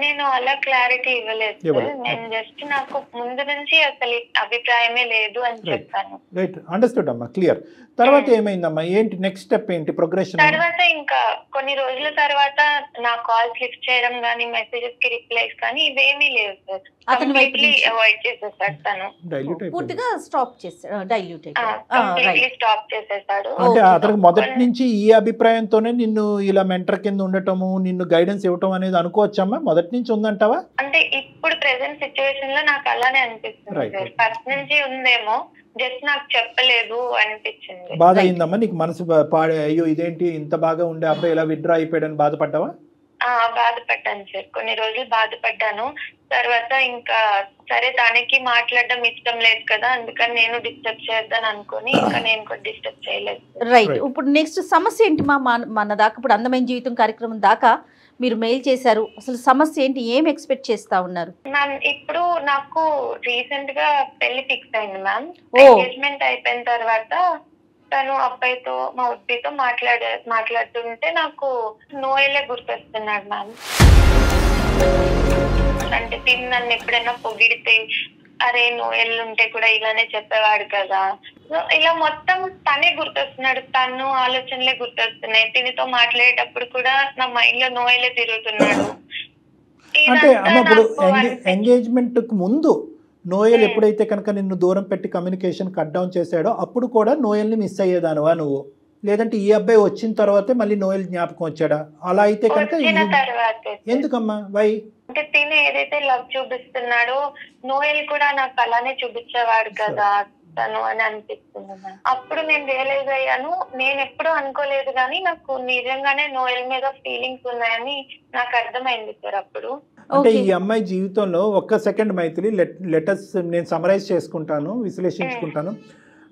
నేను అలా క్లారిటీ ఇవ్వలేదు. నేను జస్ట్ నాకు ముందు నుంచి అసలు అభిప్రాయమే లేదు అని చెప్పాను. రైట్, అండర్స్టూడ్ అమ్మా, క్లియర్. తర్వాత ఏమైందమ్మా, ఏంటి నెక్స్ట్ స్టెప్ ఏంటి, ప్రోగ్రెషన్? తర్వాత ఇంకా కొన్ని రోజుల తర్వాత నా కాల్స్ లిఫ్ట్ చేయడం కానీ మెసేజెస్ కి రిప్లైస్ కానీ ఇవేమీ లేవు సార్. కంప్లీట్లీ అవాయిడ్ చేసేసాడు తను. పూర్తిగా స్టాప్ చేసాడు, డైల్యూట్ కంప్లీట్లీ స్టాప్ చేసేసాడు. అంటే అతనికి మొదటి నుంచి ఈ అభిప్రాయంతోనే నిన్ను ఇలా మెంటర్ కింద ఉండటము, నిన్ను గైడెన్స్ ఇవ్వటం అనేది అనుకోవచ్చమ్మా? మొదటి నుంచి ఉందంటావా? అంటే ఇప్పుడు ప్రెసెంట్ సిచ్యువేషన్ లో నాకు అలానే అనిపిస్తుంది సార్. ఫస్ట్ నుంచి ఉందేమో, జస్ట్ నాకు చెప్పలేదు అనిపించింది. బాధ అయిందమ్మా నీకు? మనసు పాడే, అయ్యో ఇదేంటి ఇంత బాగా ఉండే అబ్బాయి ఇలా విత్డ్రా అయిపోయాడని బాధపడ్డావా? బాధపడ్డాను సార్, కొన్ని రోజులు బాధపడ్డాను. తర్వాత ఇంకా సరే తనకి మాట్లాడడం ఇష్టం లేదు కదా, అందుకని నేను డిస్టర్బ్ చేద్దాను అనుకుని ఇంకా నేను కూడా డిస్టర్బ్ చేయలేదు. రైట్, ఇప్పుడు నెక్స్ట్ సమస్య ఏంటి మన దాకా ఇప్పుడు అందమైన జీవితం కార్యక్రమం దాకా మీరు మెయిల్ చేశారు, అసలు సమస్య ఏంటి, ఏం ఎక్స్పెక్ట్ చేస్తా ఉన్నారు? మ్యామ్ ఇప్పుడు నాకు రీసెంట్ గా పెళ్లి ఫిక్స్ అయింది మ్యామ్. ఎంగేజ్మెంట్ అయిపోయిన తర్వాత తను అబ్బాయితో మా ఉద్దితో మాట్లాడుతుంటే నాకు నోయలే గుర్తొస్తున్నాడు మ్యామ్. అంటే తిని నన్ను ఎప్పుడైనా పొగిడితే అరే నోయల్ ఉంటే కూడా ఇలానే చెప్పేవాడు కదా, ఇలా మొత్తం తనే గుర్తొస్తున్నాడు, తను ఆలోచనలే గుర్తొస్తున్నాయి. తినితో మాట్లాడేటప్పుడు కూడా నా మైండ్ లో నోయలే తిరుగుతున్నాడు. అంటే అమ్మ ఇప్పుడు ఎంగేజ్మెంట్ కు ముందు నోయల్ ఎప్పుడైతే కనుక నిన్ను దూరం పెట్టి కమ్యూనికేషన్ కట్ డౌన్ చేశాడో అప్పుడు కూడా నోయల్ని మిస్ అయ్యేదానువా నువ్వు? లేదంటే ఈ అబ్బాయి వచ్చిన తర్వాతే మళ్ళీ నోయల్ జ్ఞాపకం వచ్చాడా? అలా అయితే కనుక ఎందుకమ్మా, వై? అంటే తిని ఏదైతే లవ్ చూపిస్తున్నాడో నోయల్ కూడా నాకు అలానే చూపించేవాడు కదా తను అని అనిపిస్తుంది. అప్పుడు నేను రియలైజ్ అయ్యాను, నేను ఎప్పుడు అనుకోలేదు కానీ నాకు నిజంగానే నోయల్ మీద ఫీలింగ్స్ ఉన్నాయని నాకు అర్థమైంది సార్ అప్పుడు. అంటే ఈ అమ్మాయి జీవితంలో ఒక్క సెకండ్ మైథిలి, లెటర్స్ నేను సమరైజ్ చేసుకుంటాను, విశ్లేషించుకుంటాను.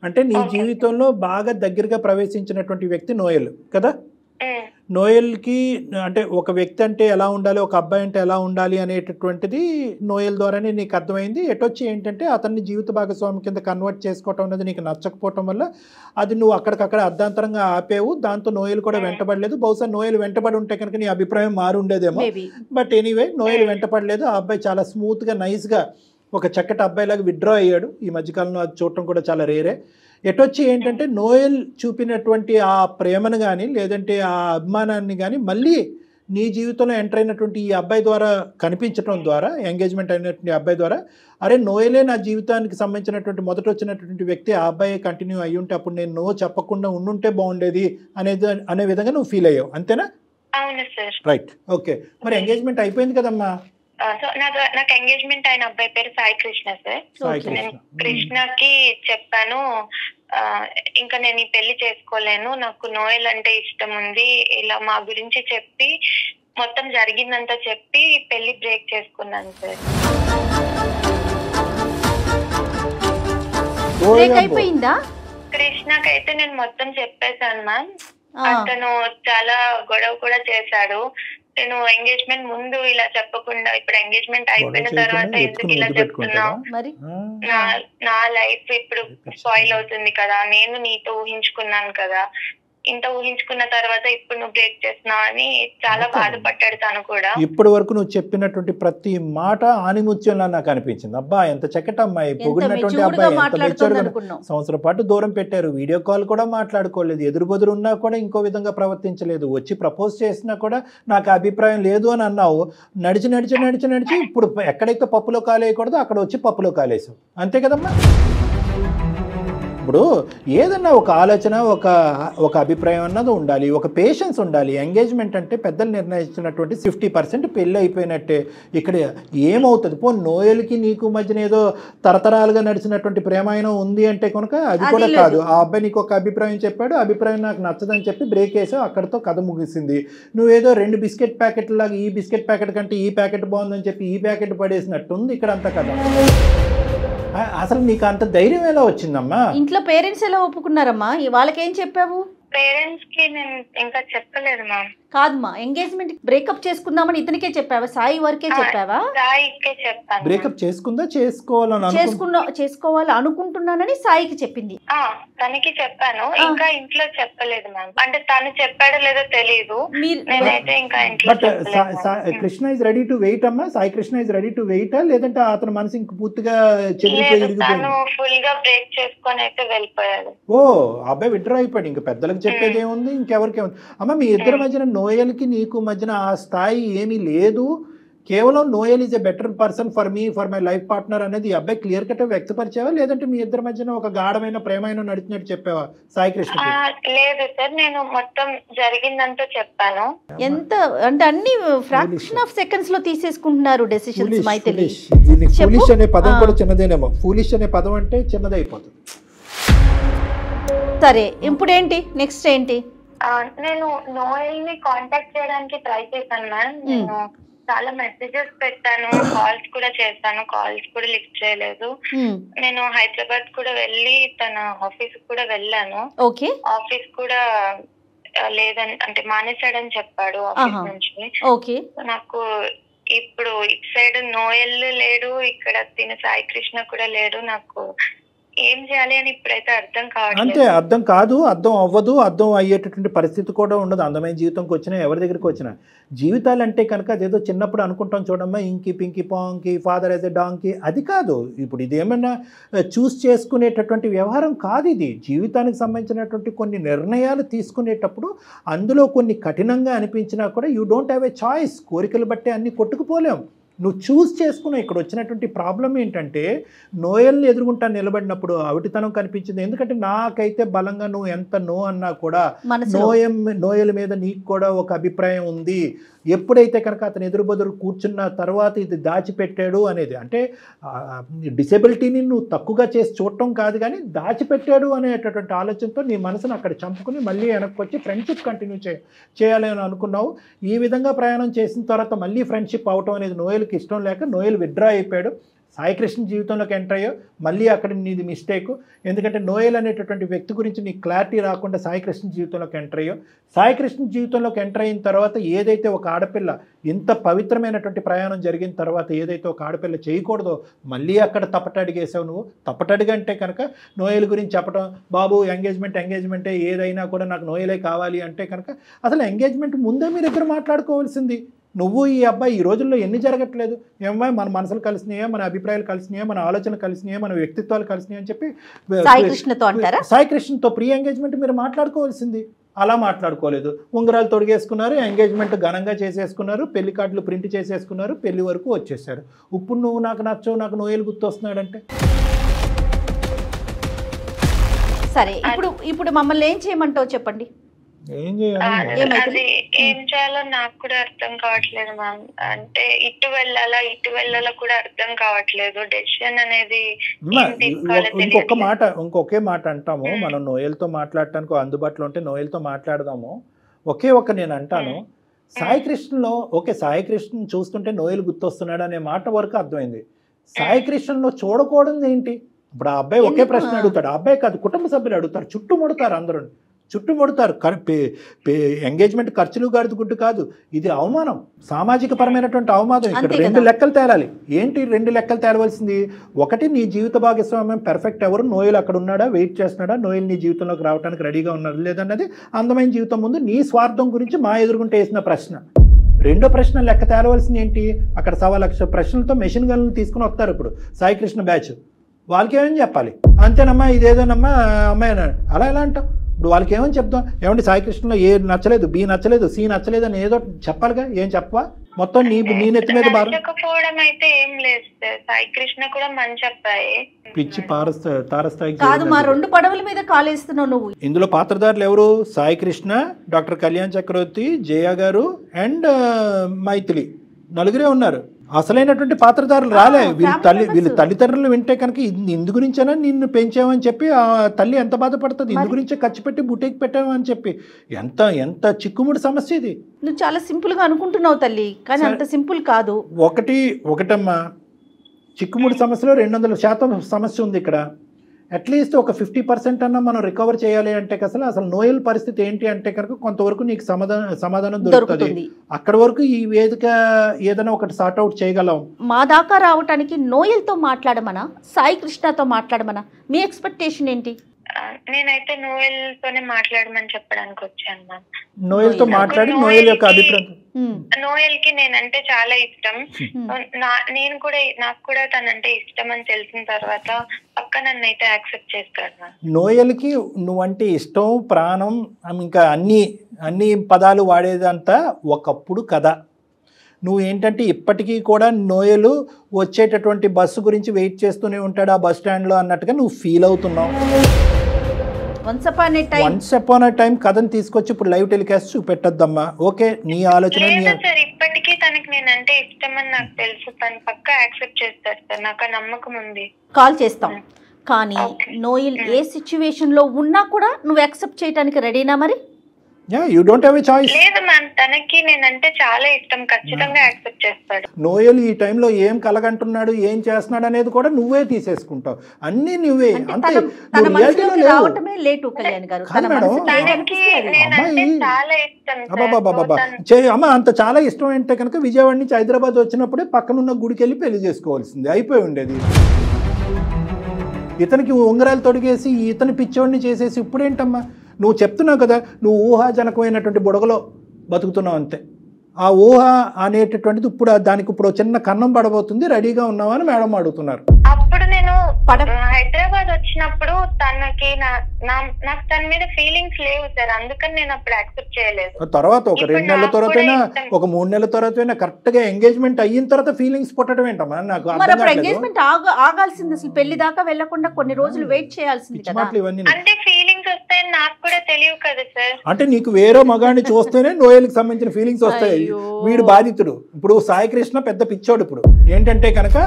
అంటే నీ జీవితంలో బాగా దగ్గరగా ప్రవేశించినటువంటి వ్యక్తి నోయల్ కదా? నోయల్కి అంటే ఒక వ్యక్తి అంటే ఎలా ఉండాలి, ఒక అబ్బాయి అంటే ఎలా ఉండాలి అనేటటువంటిది నోయల్ ద్వారానే నీకు అర్థమైంది. ఎటొచ్చి ఏంటంటే అతన్ని జీవిత భాగస్వామి కింద కన్వర్ట్ చేసుకోవటం అనేది నీకు నచ్చకపోవటం వల్ల అది నువ్వు అక్కడికక్కడ అర్ధాంతరంగా ఆపేవు. దాంతో నోయల్ కూడా వెంటబడలేదు. బహుశా నోయల్ వెంటబడి ఉంటే కనుక నీ అభిప్రాయం మారుండేదేమో. బట్ ఎనీవే నోయల్ వెంటపడలేదు. ఆ అబ్బాయి చాలా స్మూత్గా నైస్గా ఒక చక్కటి అబ్బాయిలాగా విత్డ్రా అయ్యాడు. ఈ మధ్యకాలంలో అది చూడటం కూడా చాలా రేరే. ఎటొచ్చి ఏంటంటే నోయల్ చూపినటువంటి ఆ ప్రేమను కానీ లేదంటే ఆ అభిమానాన్ని కానీ మళ్ళీ నీ జీవితంలో ఎంటర్ అయినటువంటి ఈ అబ్బాయి ద్వారా కనిపించడం ద్వారా, ఎంగేజ్మెంట్ అయినటువంటి అబ్బాయి ద్వారా, అరే నోయలే నా జీవితానికి సంబంధించినటువంటి మొదట వచ్చినటువంటి వ్యక్తి, ఆ అబ్బాయి కంటిన్యూ అయ్యి ఉంటే అప్పుడు నేను నో చెప్పకుండా ఉండుంటే బాగుండేది అనే విధంగా నువ్వు ఫీల్ అయ్యావు, అంతేనా? అవును సార్. Right, okay. మరి ఎంగేజ్మెంట్ అయిపోయింది కదమ్మా? నాకు ఎంగేజ్మెంట్ అయిన అబ్బాయి పేరు సాయి కృష్ణ సార్. నేను కృష్ణకి చెప్పాను, ఇంకా నేను ఈ పెళ్లి చేసుకోలేను, నాకు నోయల్ అంటే ఇష్టం ఉంది, ఇలా మా గురించి చెప్పి మొత్తం జరిగిందంతా చెప్పి పెళ్లి బ్రేక్ చేసుకున్నాను సార్. కృష్ణకైతే నేను మొత్తం చెప్పేశాను మ్యామ్. అతను చాలా గొడవ కూడా చేశాడు. నేను ఎంగేజ్మెంట్ ముందు ఇలా చెప్పకుండా ఇప్పుడు ఎంగేజ్మెంట్ అయిపోయిన తర్వాత ఎందుకు ఇలా చెప్తున్నావు, నా లైఫ్ ఇప్పుడు స్పాయిల్ అవుతుంది కదా, నేను నీతో ఊహించుకున్నాను కదా, ఇంత ఊహించుకున్న తర్వాత ఇప్పుడు నువ్వు బ్రేక్ చేస్తున్నావు అని చాలా బాధపడ్డాడు తను కూడా. ఇప్పటి వరకు నువ్వు చెప్పినటువంటి ప్రతి మాట ఆనిముత్యంలా నాకు అనిపించింది. అబ్బా ఎంత చక్కటి అమ్మాయి, పొగిడినటువంటి అబ్బాయి, ఎంత మెచ్యూర్గా. సంవత్సరం పాటు దూరం పెట్టారు, వీడియో కాల్ కూడా మాట్లాడుకోలేదు, ఎదురుబొదురు ఉన్నా కూడా ఇంకో విధంగా ప్రవర్తించలేదు, వచ్చి ప్రపోజ్ చేసినా కూడా నాకు అభిప్రాయం లేదు అని అన్నావు. నడిచి నడిచి నడిచి నడిచి ఇప్పుడు ఎక్కడైతే పప్పులో కాలేయకూడదో అక్కడ వచ్చి పప్పులో కాలేసావు, అంతే కదమ్మా? ఇప్పుడు ఏదన్నా ఒక ఆలోచన ఒక అభిప్రాయం అన్నది ఉండాలి, ఒక పేషెన్స్ ఉండాలి. ఎంగేజ్మెంట్ అంటే పెద్దలు నిర్ణయించినటువంటి 50% పెళ్ళి అయిపోయినట్టే. ఇక్కడ ఏమవుతుంది? నోయల్కి నీకు మధ్యన ఏదో తరతరాలుగా నడిచినటువంటి ప్రేమాయణం ఉంది అంటే కనుక అది కూడా కాదు. ఆ అబ్బాయి నీకు ఒక అభిప్రాయం చెప్పాడు, అభిప్రాయం నాకు నచ్చదని చెప్పి బ్రేక్ వేసావు, అక్కడితో కథ ముగిసింది. నువ్వేదో 2 బిస్కెట్ ప్యాకెట్ లాగా ఈ బిస్కెట్ ప్యాకెట్ కంటే ఈ ప్యాకెట్ బాగుందని చెప్పి ఈ ప్యాకెట్ పడేసినట్టు ఉంది ఇక్కడ అంతా కథ. అసలు నీకు అంత ధైర్యం ఎలా వచ్చిందమ్మా? ఇంట్లో పేరెంట్స్ ఎలా ఒప్పుకున్నారమ్మా? వాళ్ళకేం చెప్పావు? పేరెంట్స్ కి నేను ఇంకా చెప్పలేదు మ్యామ్. కాదమ్మా, ఎంగేజ్మెంట్ బ్రేకప్ చేసుకుందామని ఇతనికే చెప్పావా? సాయి వరకే చెప్పావా? సాయికే చెప్పాను. బ్రేకప్ చేసుకుందా చేసుకోవాలి అనుకుంటున్నానని సాయికి చెప్పింది. తనకి చెప్పాను, ఇంకా ఇంట్లో చెప్పలేదు మ్యామ్. అంటే తను చెప్పాడో లేదో తెలియదు, నేనైతే ఇంకా ఇంట్లో చెప్పలేదు. Krishna is ready to wait అమ్మా? Sai Krishna is ready to wait లేదంటే అతను మనసు ఇంక పూర్తిగా తను ఫుల్ గా బ్రేక్ చేసుకొని అయితే వెళ్ళిపోయాడు. ఓ అబ్బాయి విడ్రా అయిపోయాడు. ఇంకా పెద్దలకు చెప్పేది ఏముంది, ఇంకెవరికి ఏముంది? అమ్మ మీ ఇద్దరి మధ్యన నోయల్కి నీకు మధ్యన ఆ స్థాయి ఏమీ లేదు. కేవలం Noel is a better person for me, for my life partner అనేది ఈ అబ్బాయి క్లియర్ కట్ వ్యక్తపరిచావా, లేదంటే మీ ఇద్దరి మధ్యన ఒక గాఢమైన ప్రేమైన నడిచినట్టు చెప్పావా సాయి కృష్ణ? లేదు సార్, నేను మొత్తం జరిగిందంతా చెప్పాను. ఎంత అంటే అన్ని ఫ్రాక్షన్ ఆఫ్ సెకండ్స్ లో తీసేసుకుంటున్నారు డెసిషన్స్. ఫూలిష్ అనే పదం కూడా చిన్నదేనేమో. ఫూలిష్ అనే పదం అంటే చిన్నదైపోతుంది. సరే, ఇప్పుడు ఏంటి నెక్స్ట్ ఏంటి? నేను నోయల్ ని కాంటాక్ట్ చేయడానికి ట్రై చేశాను మ్యామ్. నేను చాలా మెసేజెస్ పెట్టాను, కాల్స్ కూడా చేశాను, కాల్స్ కూడా లిఫ్ట్ చేయలేదు. నేను హైదరాబాద్ కూడా వెళ్ళి తన ఆఫీస్ కూడా వెళ్ళాను. ఆఫీస్ కూడా లేదని అంటే మానేశాడని చెప్పాడు ఆఫీస్ నుంచి. నాకు ఇప్పుడు ఇటు సైడ్ నోయల్ లేడు, ఇక్కడ తిన సాయి కృష్ణ కూడా లేడు. నాకు ఏం చేయాలి అని ఇప్పుడైతే అర్థం కావట్లేదు. అంతే, అర్థం కాదు, అర్థం అవ్వదు, అర్థం అయ్యేటటువంటి పరిస్థితి కూడా ఉండదు. అందమైన జీవితంకి వచ్చినా ఎవరి దగ్గరికి వచ్చినా జీవితాలు అంటే కనుక అదేదో చిన్నప్పుడు అనుకుంటాం చూడమ్మా, ఇంకి పింకి పాంకి ఫాదర్ యాజ్ ఎ డాంకి, అది కాదు. ఇప్పుడు ఇది ఏమన్నా చూస్ చేసుకునేటటువంటి వ్యవహారం కాదు. ఇది జీవితానికి సంబంధించినటువంటి కొన్ని నిర్ణయాలు తీసుకునేటప్పుడు అందులో కొన్ని కఠినంగా అనిపించినా కూడా you don't have a choice. కోరికలు బట్టే అన్ని కొట్టుకుపోలేం. నువ్వు చూస్ చేసుకున్నావు. ఇక్కడ వచ్చినటువంటి ప్రాబ్లం ఏంటంటే నోయల్ని ఎదుర్కొంటా నిలబడినప్పుడు అవిటితనం కనిపించింది. ఎందుకంటే నాకైతే బలంగా నువ్వు ఎంత నో అన్నా కూడా నోయల్ మీద నీకు కూడా ఒక అభిప్రాయం ఉంది. ఎప్పుడైతే కనుక అతను ఎదురుబదురు కూర్చున్న తర్వాత ఇది దాచిపెట్టాడు అనేది, అంటే డిసేబిలిటీని నువ్వు తక్కువగా చేసి చూడటం కాదు కానీ దాచిపెట్టాడు అనేటటువంటి ఆలోచనతో నీ మనసును అక్కడ చంపుకుని మళ్ళీ వెనక్కి వచ్చి ఫ్రెండ్షిప్ కంటిన్యూ చేయాలని అనుకున్నావు. ఈ విధంగా ప్రయాణం చేసిన తర్వాత మళ్ళీ ఫ్రెండ్షిప్ అవటం అనేది నోయల్కి ఇష్టం లేక నోయల్ విత్డ్రా అయిపోయాడు. సాయి కృష్ణ జీవితంలోకి ఎంటర్ అయ్యో, మళ్ళీ అక్కడ నీది మిస్టేక్. ఎందుకంటే నోయల్ అనేటటువంటి వ్యక్తి గురించి నీకు క్లారిటీ రాకుండా సాయి కృష్ణ జీవితంలోకి ఎంటర్ అయ్యో. సాయి కృష్ణ జీవితంలోకి ఎంటర్ అయిన తర్వాత ఏదైతే ఒక ఆడపిల్ల ఇంత పవిత్రమైనటువంటి ప్రయాణం జరిగిన తర్వాత ఏదైతే ఒక ఆడపిల్ల చేయకూడదో మళ్ళీ అక్కడ తప్పటడిగేసావు నువ్వు. తప్పటడిగంటే కనుక నోయల్ గురించి చెప్పడం, బాబు ఎంగేజ్మెంటే ఏదైనా కూడా నాకు నోయలే కావాలి అంటే కనుక అసలు ఎంగేజ్మెంట్ ముందే మీరు ఇద్దరు మాట్లాడుకోవాల్సింది. నువ్వు ఈ అబ్బాయి ఈ రోజుల్లో ఎన్ని జరగట్లేదు? ఏమ్మాయి మన మనసులు కలిసినాయా, మన అభిప్రాయాలు కలిసినాయా, మన ఆలోచనలు కలిసినాయా, మన వ్యక్తిత్వాలు కలిసినాయి అని చెప్పి సాయి కృష్ణతో ప్రీ ఎంగేజ్మెంట్ మీరు మాట్లాడుకోవాల్సింది. అలా మాట్లాడుకోలేదు. ఉంగరాలు తొడిగేసుకున్నారు, ఎంగేజ్మెంట్ ఘనంగా చేసేసుకున్నారు, పెళ్లి కార్డులు ప్రింట్ చేసేసుకున్నారు, పెళ్లి వరకు వచ్చేసారు. ఇప్పుడు నువ్వు నాకు నచ్చవు, నాకు నోయలు గుర్తొస్తున్నాడంటే సరే. ఇప్పుడు మమ్మల్ని ఏం చేయమంటావు చెప్పండి? ఏం చేయాలి, ఏం చేయాలో నాకు కూడా అర్థం కావట్లేదు మ్యామ్. అంటే ఇటు వెళ్ళాలా కూడా అర్థం కావట్లేదు. డెసిషన్ అనేది ఇంకొకే మాట అంటాము. మనం నోయల్తో మాట్లాడటానికి అందుబాటులో ఉంటే నోయల్తో మాట్లాడదాము. నేను అంటాను, సాయి కృష్ణలో సాయి కృష్ణ చూస్తుంటే నోయల్ గుర్తొస్తున్నాడు అనే మాట వరకు అర్థమైంది. సాయి కృష్ణలో చూడకూడదు ఏంటి? ఇప్పుడు ఆ అబ్బాయి ఒకే ప్రశ్న అడుగుతాడు. ఆ అబ్బాయి కాదు, కుటుంబ సభ్యులు అడుగుతారు, చుట్టుముడతారు, అందరూ చుట్టుముడతారు. ఎంగేజ్మెంట్ ఖర్చులు గడుతుకుంటూ కాదు, ఇది అవమానం, సామాజిక పరమైనటువంటి అవమానం. ఇక్కడ 2 లెక్కలు తేలాలి. ఏంటి 2 లెక్కలు తేలవలసింది? ఒకటి, నీ జీవిత భాగస్వామ్యం పెర్ఫెక్ట్ ఎవరు? నోయల్ అక్కడ ఉన్నాడా, వెయిట్ చేస్తున్నాడా? నోయల్ నీ జీవితంలోకి రావడానికి రెడీగా ఉన్నాడు లేదన్నది అందమైన జీవితం ముందు నీ స్వార్థం గురించి మా ఎదుర్కొంటే వేసిన ప్రశ్న. రెండో ప్రశ్న లెక్క తేలవలసింది ఏంటి? అక్కడ 1.25 లక్ష ప్రశ్నలతో మెషిన్ గన్లు తీసుకుని వస్తారు ఇప్పుడు సాయి కృష్ణ బ్యాచ్. వాళ్ళకి ఏమని చెప్పాలి? అంతేనమ్మా, ఇదేదోనమ్మా అమ్మాయి అన్నాడు. అలా ఎలా అంటావు? ఇప్పుడు వాళ్ళకి ఏమని చెప్తాం? ఏమంటే సాయి కృష్ణలో ఏ నచ్చలేదు, బి నచ్చలేదు, సి నచ్చలేదు అని ఏదో చెప్పాలిగా. ఏం చెప్పవా? మొత్తం నీ నెత్తి మీద భారం. నచ్చకపోవడం అయితే ఏం లేదు సార్. సాయి కృష్ణ కూడా మంచి అబ్బాయి. పిచ్చి తారస్థాయికి కాదు, మా 2 పడవల మీద కాలేస్తున్నావు నువ్వు. ఇందులో పాత్రధారులు ఎవరు? సాయి కృష్ణ, డాక్టర్ కళ్యాణ్ చక్రవర్తి, జయ గారు అండ్ మైథిలి, నలుగురే ఉన్నారు. అసలైనటువంటి పాత్రధారులు రాలే. వీళ్ళు తల్లిదండ్రులు వింటే కనుక ఇందు గురించేనా నిన్ను పెంచామని చెప్పి ఆ తల్లి ఎంత బాధపడుతుంది, ఇందు గురించే ఖర్చు పెట్టి బుటేకి పెట్టామని చెప్పి. ఎంత చిక్కుముడి సమస్య ఇది. నువ్వు చాలా సింపుల్ గా అనుకుంటున్నావు తల్లి, కానీ అంత సింపుల్ కాదు. ఒకటమ్మా, చిక్కుముడి సమస్యలో 200% సమస్య ఉంది ఇక్కడ. అట్లీస్ట్ ఒక 50% అన్నా మనం రికవర్ చేయాలి అంటే అసలు నోయల్ పరిస్థితి ఏంటి అంటే కనుక కొంతవరకు నీకు సమాధానం దొరుకుతుంది. అక్కడి వరకు ఈ వేదిక ఏదైనా ఒకటి సార్ట్అవుట్ చేయగలం. మా దాకా రావటానికి నోయల్తో మాట్లాడమనా, సాయి కృష్ణతో మాట్లాడమనా? మీ ఎక్స్పెక్టేషన్ ఏంటి? నేనైతే నోయల్ తోనే మాట్లాడమని చెప్పడానికి వచ్చాను మ్యామ్. నోయల్ తో మాట్లాడి నోయల్ యొక్క అభిప్రాయం. నోయల్ కి నేనంటే చాలా ఇష్టం. నాకు కూడా తనంటే ఇష్టం అని తెలిసిన తర్వాత పక్క నన్ను అయితే యాక్సెప్ట్ చేస్తాడు మ్యామ్. నోయల్ కి నువ్వంటే ఇష్టం, ప్రాణం, ఇంకా అన్ని పదాలు వాడేదంతా ఒకప్పుడు కదా. నువ్వు ఏంటంటే ఇప్పటికీ కూడా నోయలు వచ్చేటటువంటి బస్సు గురించి వెయిట్ చేస్తూనే ఉంటాడు ఆ బస్ స్టాండ్లో అన్నట్టుగా నువ్వు ఫీల్ అవుతున్నావు. వన్స్ అపాన్ ఏ టైం కథను తీసుకొచ్చి ఇప్పుడు లైవ్ టెలికాస్ట్ చూపెట్టద్దమ్మా. ఓకే, నీ ఆలోచన. ఇప్పటికీ తనకి నేనంటే ఇష్టం అని నాకు తెలుసు. తను పక్కా యాక్సెప్ట్ చేస్తాడు సార్, నాకు ఆ నమ్మకం ఉంది. కాల్ చేస్తాం, కానీ నోయల్ ఏ సిచ్యువేషన్ లో ఉన్నా కూడా నువ్వు యాక్సెప్ట్ చేయడానికి రెడీనా? మరి you don't have a choice. లేదు మ్యామ్, తనకి నేనంటే చాలా ఇష్టం, ఖచ్చితంగా యాక్సెప్ట్ చేస్తాడు. నోయల్ ఈ టైంలో ఏం కలగంటున్నాడు, ఏం చేస్తున్నాడు అనేది కూడా నువ్వే తీసేసుకుంటావు. అన్ని నువ్వే. అంతే, రావటమే లేటు కళ్యాణ్ గారు. అమ్మ అంత చాలా ఇష్టం అంటే కనుక విజయవాడ నుంచి హైదరాబాద్ వచ్చినప్పుడే పక్కనున్న గుడికి వెళ్ళి పెళ్లి చేసుకోవాల్సింది, అయిపోయి ఉండేది. ఇతనికి ఉంగరాలు తొడిగేసి ఇతని పిచ్చోడిని చేసేసి ఇప్పుడేంటమ్మా? నువ్వు చెప్తున్నావు కదా, నువ్వు ఊహాజనకమైనటువంటి బుడగలో బతుకుతున్నావు అంతే. ఆ ఊహ అనేటటువంటిది ఇప్పుడు చిన్న కన్నం పడబోతుంది, రెడీగా ఉన్నావా అని మేడం అడుగుతున్నారు. అప్పుడు నేను హైదరాబాద్ వచ్చినప్పుడు తనకి నాకు తన మీద ఫీలింగ్స్ లేవు సార్, అందుకని నేను అప్పుడు యాక్సెప్ట్ చేయలేదు. తర్వాత ఒక 2 నెలల తర్వాతైనా, ఒక 3 నెలల తర్వాతైనా కరెక్ట్ గా ఎంగేజ్మెంట్ అయిన తర్వాత ఫీలింగ్స్ పుట్టడం ఏంటమ్మా? నాకు ఎంగేజ్మెంట్ ఆగాల్సింది, అసలు పెళ్లి దాకా వెళ్లకుండా కొన్ని రోజులు వెయిట్ చేయాల్సింది కదా. అంటే ఫీలింగ్స్ వస్తాయని నాకు కూడా తెలియదు కదా సార్. అంటే నీకు వేరే మగాడిని చూస్తేనే నోయల్కి సంబంధించిన ఫీలింగ్స్ వస్తాయి. వీడు బాధితుడు. ఇప్పుడు సాయి కృష్ణ పెద్ద పిచ్చోడు. ఇప్పుడు ఏంటంటే కనుక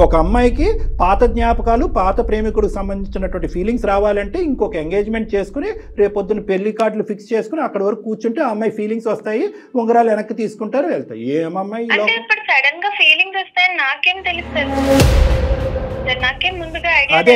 ఒక అమ్మాయికి పాత జ్ఞాపకాలు, పాత ప్రేమికుడికి సంబంధించినటువంటి ఫీలింగ్స్ రావాలంటే ఇంకొక ఎంగేజ్మెంట్ చేసుకుని రేపొద్దున పెళ్లి కార్డులు ఫిక్స్ చేసుకుని అక్కడ వరకు కూర్చుంటే ఆ అమ్మాయి ఫీలింగ్స్ వస్తాయి, ఉంగరాలు వెనక్కి తీసుకుంటారు, వెళ్తాయి. ఏమమ్మాయి సడన్ గా ఫీలింగ్స్ వస్తాయని నాకేం తెలుస్తుంది? అదే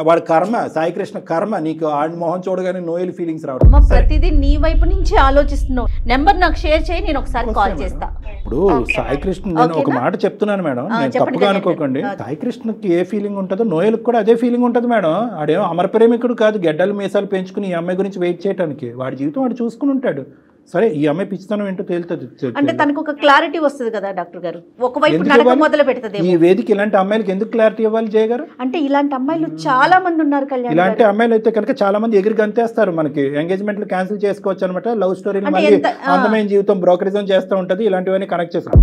వాడి కర్మ, సాయి కృష్ణ కర్మ. నీకు ఆడి మొహం చూడగానే నోయల్ ఫీలింగ్స్ రావడం. ప్రతిదీ నీ వైపు నుంచి ఆలోచిస్తున్నావు. నెంబర్ నాకు షేర్ చేయి, నేను ఒకసారి కాల్ చేస్తా. ఇప్పుడు సాయి కృష్ణ, నేను ఒక మాట చెప్తున్నాను మేడం, నేను తప్పుగా అనుకోకండి. సాయి కృష్ణకి ఏ ఫీలింగ్ ఉంటుందో నోయల్కి కూడా అదే ఫీలింగ్ ఉంటుంది మేడం. ఆడేమో అమర ప్రేమికుడు కాదు, గెడ్డలు మీసాలు పెంచుకుని ఈ అమ్మాయి గురించి వెయిట్ చేయడానికి. వాడి జీవితం వాడు చూసుకుని ఉంటాడు. సరే, ఈ అమ్మాయి పిచ్చితనం ఏంటో తేలుతుంది. అంటే తనకు ఒక క్లారిటీ వస్తుంది కదా డాక్టర్ గారు, ఒకవైపు నడక మొదలు పెడుతుంది. ఈ వేదిక ఇలాంటి అమ్మాయిలకి ఎందుకు క్లారిటీ ఇవ్వాలి జయ గారు? అంటే ఇలాంటి అమ్మాయిలు చాలా మంది ఉన్నారు కళ్యాణ్. ఇలాంటి అమ్మాయిలు అయితే కనుక చాలా మంది ఎగిరి గంతేస్తారు. మనకి ఎంగేజ్మెంట్లు క్యాన్సిల్ చేసుకోవచ్చు అనమాట. లవ్ స్టోరీలు మళ్ళీ అందమైన జీవితం బ్రోకరిజం చేస్తూ ఉంటది. ఇలాంటివన్నీ కనెక్ట్ చేస్తారు.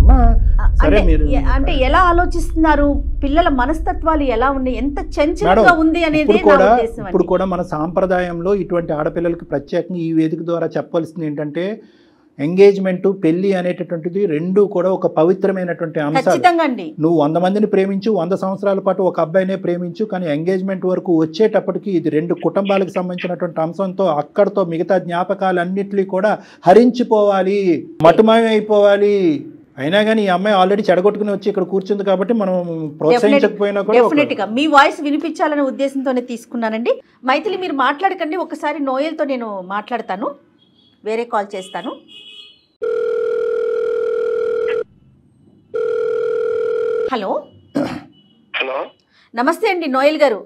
సరే, మీరు అంటే ఎలా ఆలోచిస్తున్నారు, పిల్లల మనస్తత్వాలు ఎలా ఉన్నాయి, ఎంత చంచలంగా ఉంది అనేది ఇప్పుడు కూడా మన సాంప్రదాయంలో ఇటువంటి ఆడపిల్లలకి ప్రత్యేకంగా ఈ వేదిక ద్వారా చెప్పాల్సింది ఏంటంటే, ఎంగేజ్మెంట్, పెళ్లి అనేటటువంటిది రెండు కూడా ఒక పవిత్రమైనటువంటి అంశాలు. నువ్వు 100 మందిని ప్రేమించు, 100 సంవత్సరాల పాటు ఒక అబ్బాయినే ప్రేమించు, కానీ ఎంగేజ్మెంట్ వరకు వచ్చేటప్పటికి ఇది 2 కుటుంబాలకు సంబంధించినటువంటి అంశంతో అక్కడితో మిగతా జ్ఞాపకాలన్నింటినీ కూడా హరించిపోవాలి, మటుమాయం అయిపోవాలి. అయినా కానీ ఈ అమ్మాయి ఆల్రెడీ చెడగొట్టుకుని వచ్చి ఇక్కడ కూర్చుంది కాబట్టి మనం ప్రోత్సహించకపోయినా కూడా డెఫినెట్గా మీ వాయిస్ వినిపించాలనే ఉద్దేశంతోనే తీసుకున్నానండి. మైథిలి, మీరు మాట్లాడకండి, ఒకసారి నోయల్తో నేను మాట్లాడతాను, వేరే కాల్ చేస్తాను. హలో హలో, నమస్తే అండి నోయల్ గారు.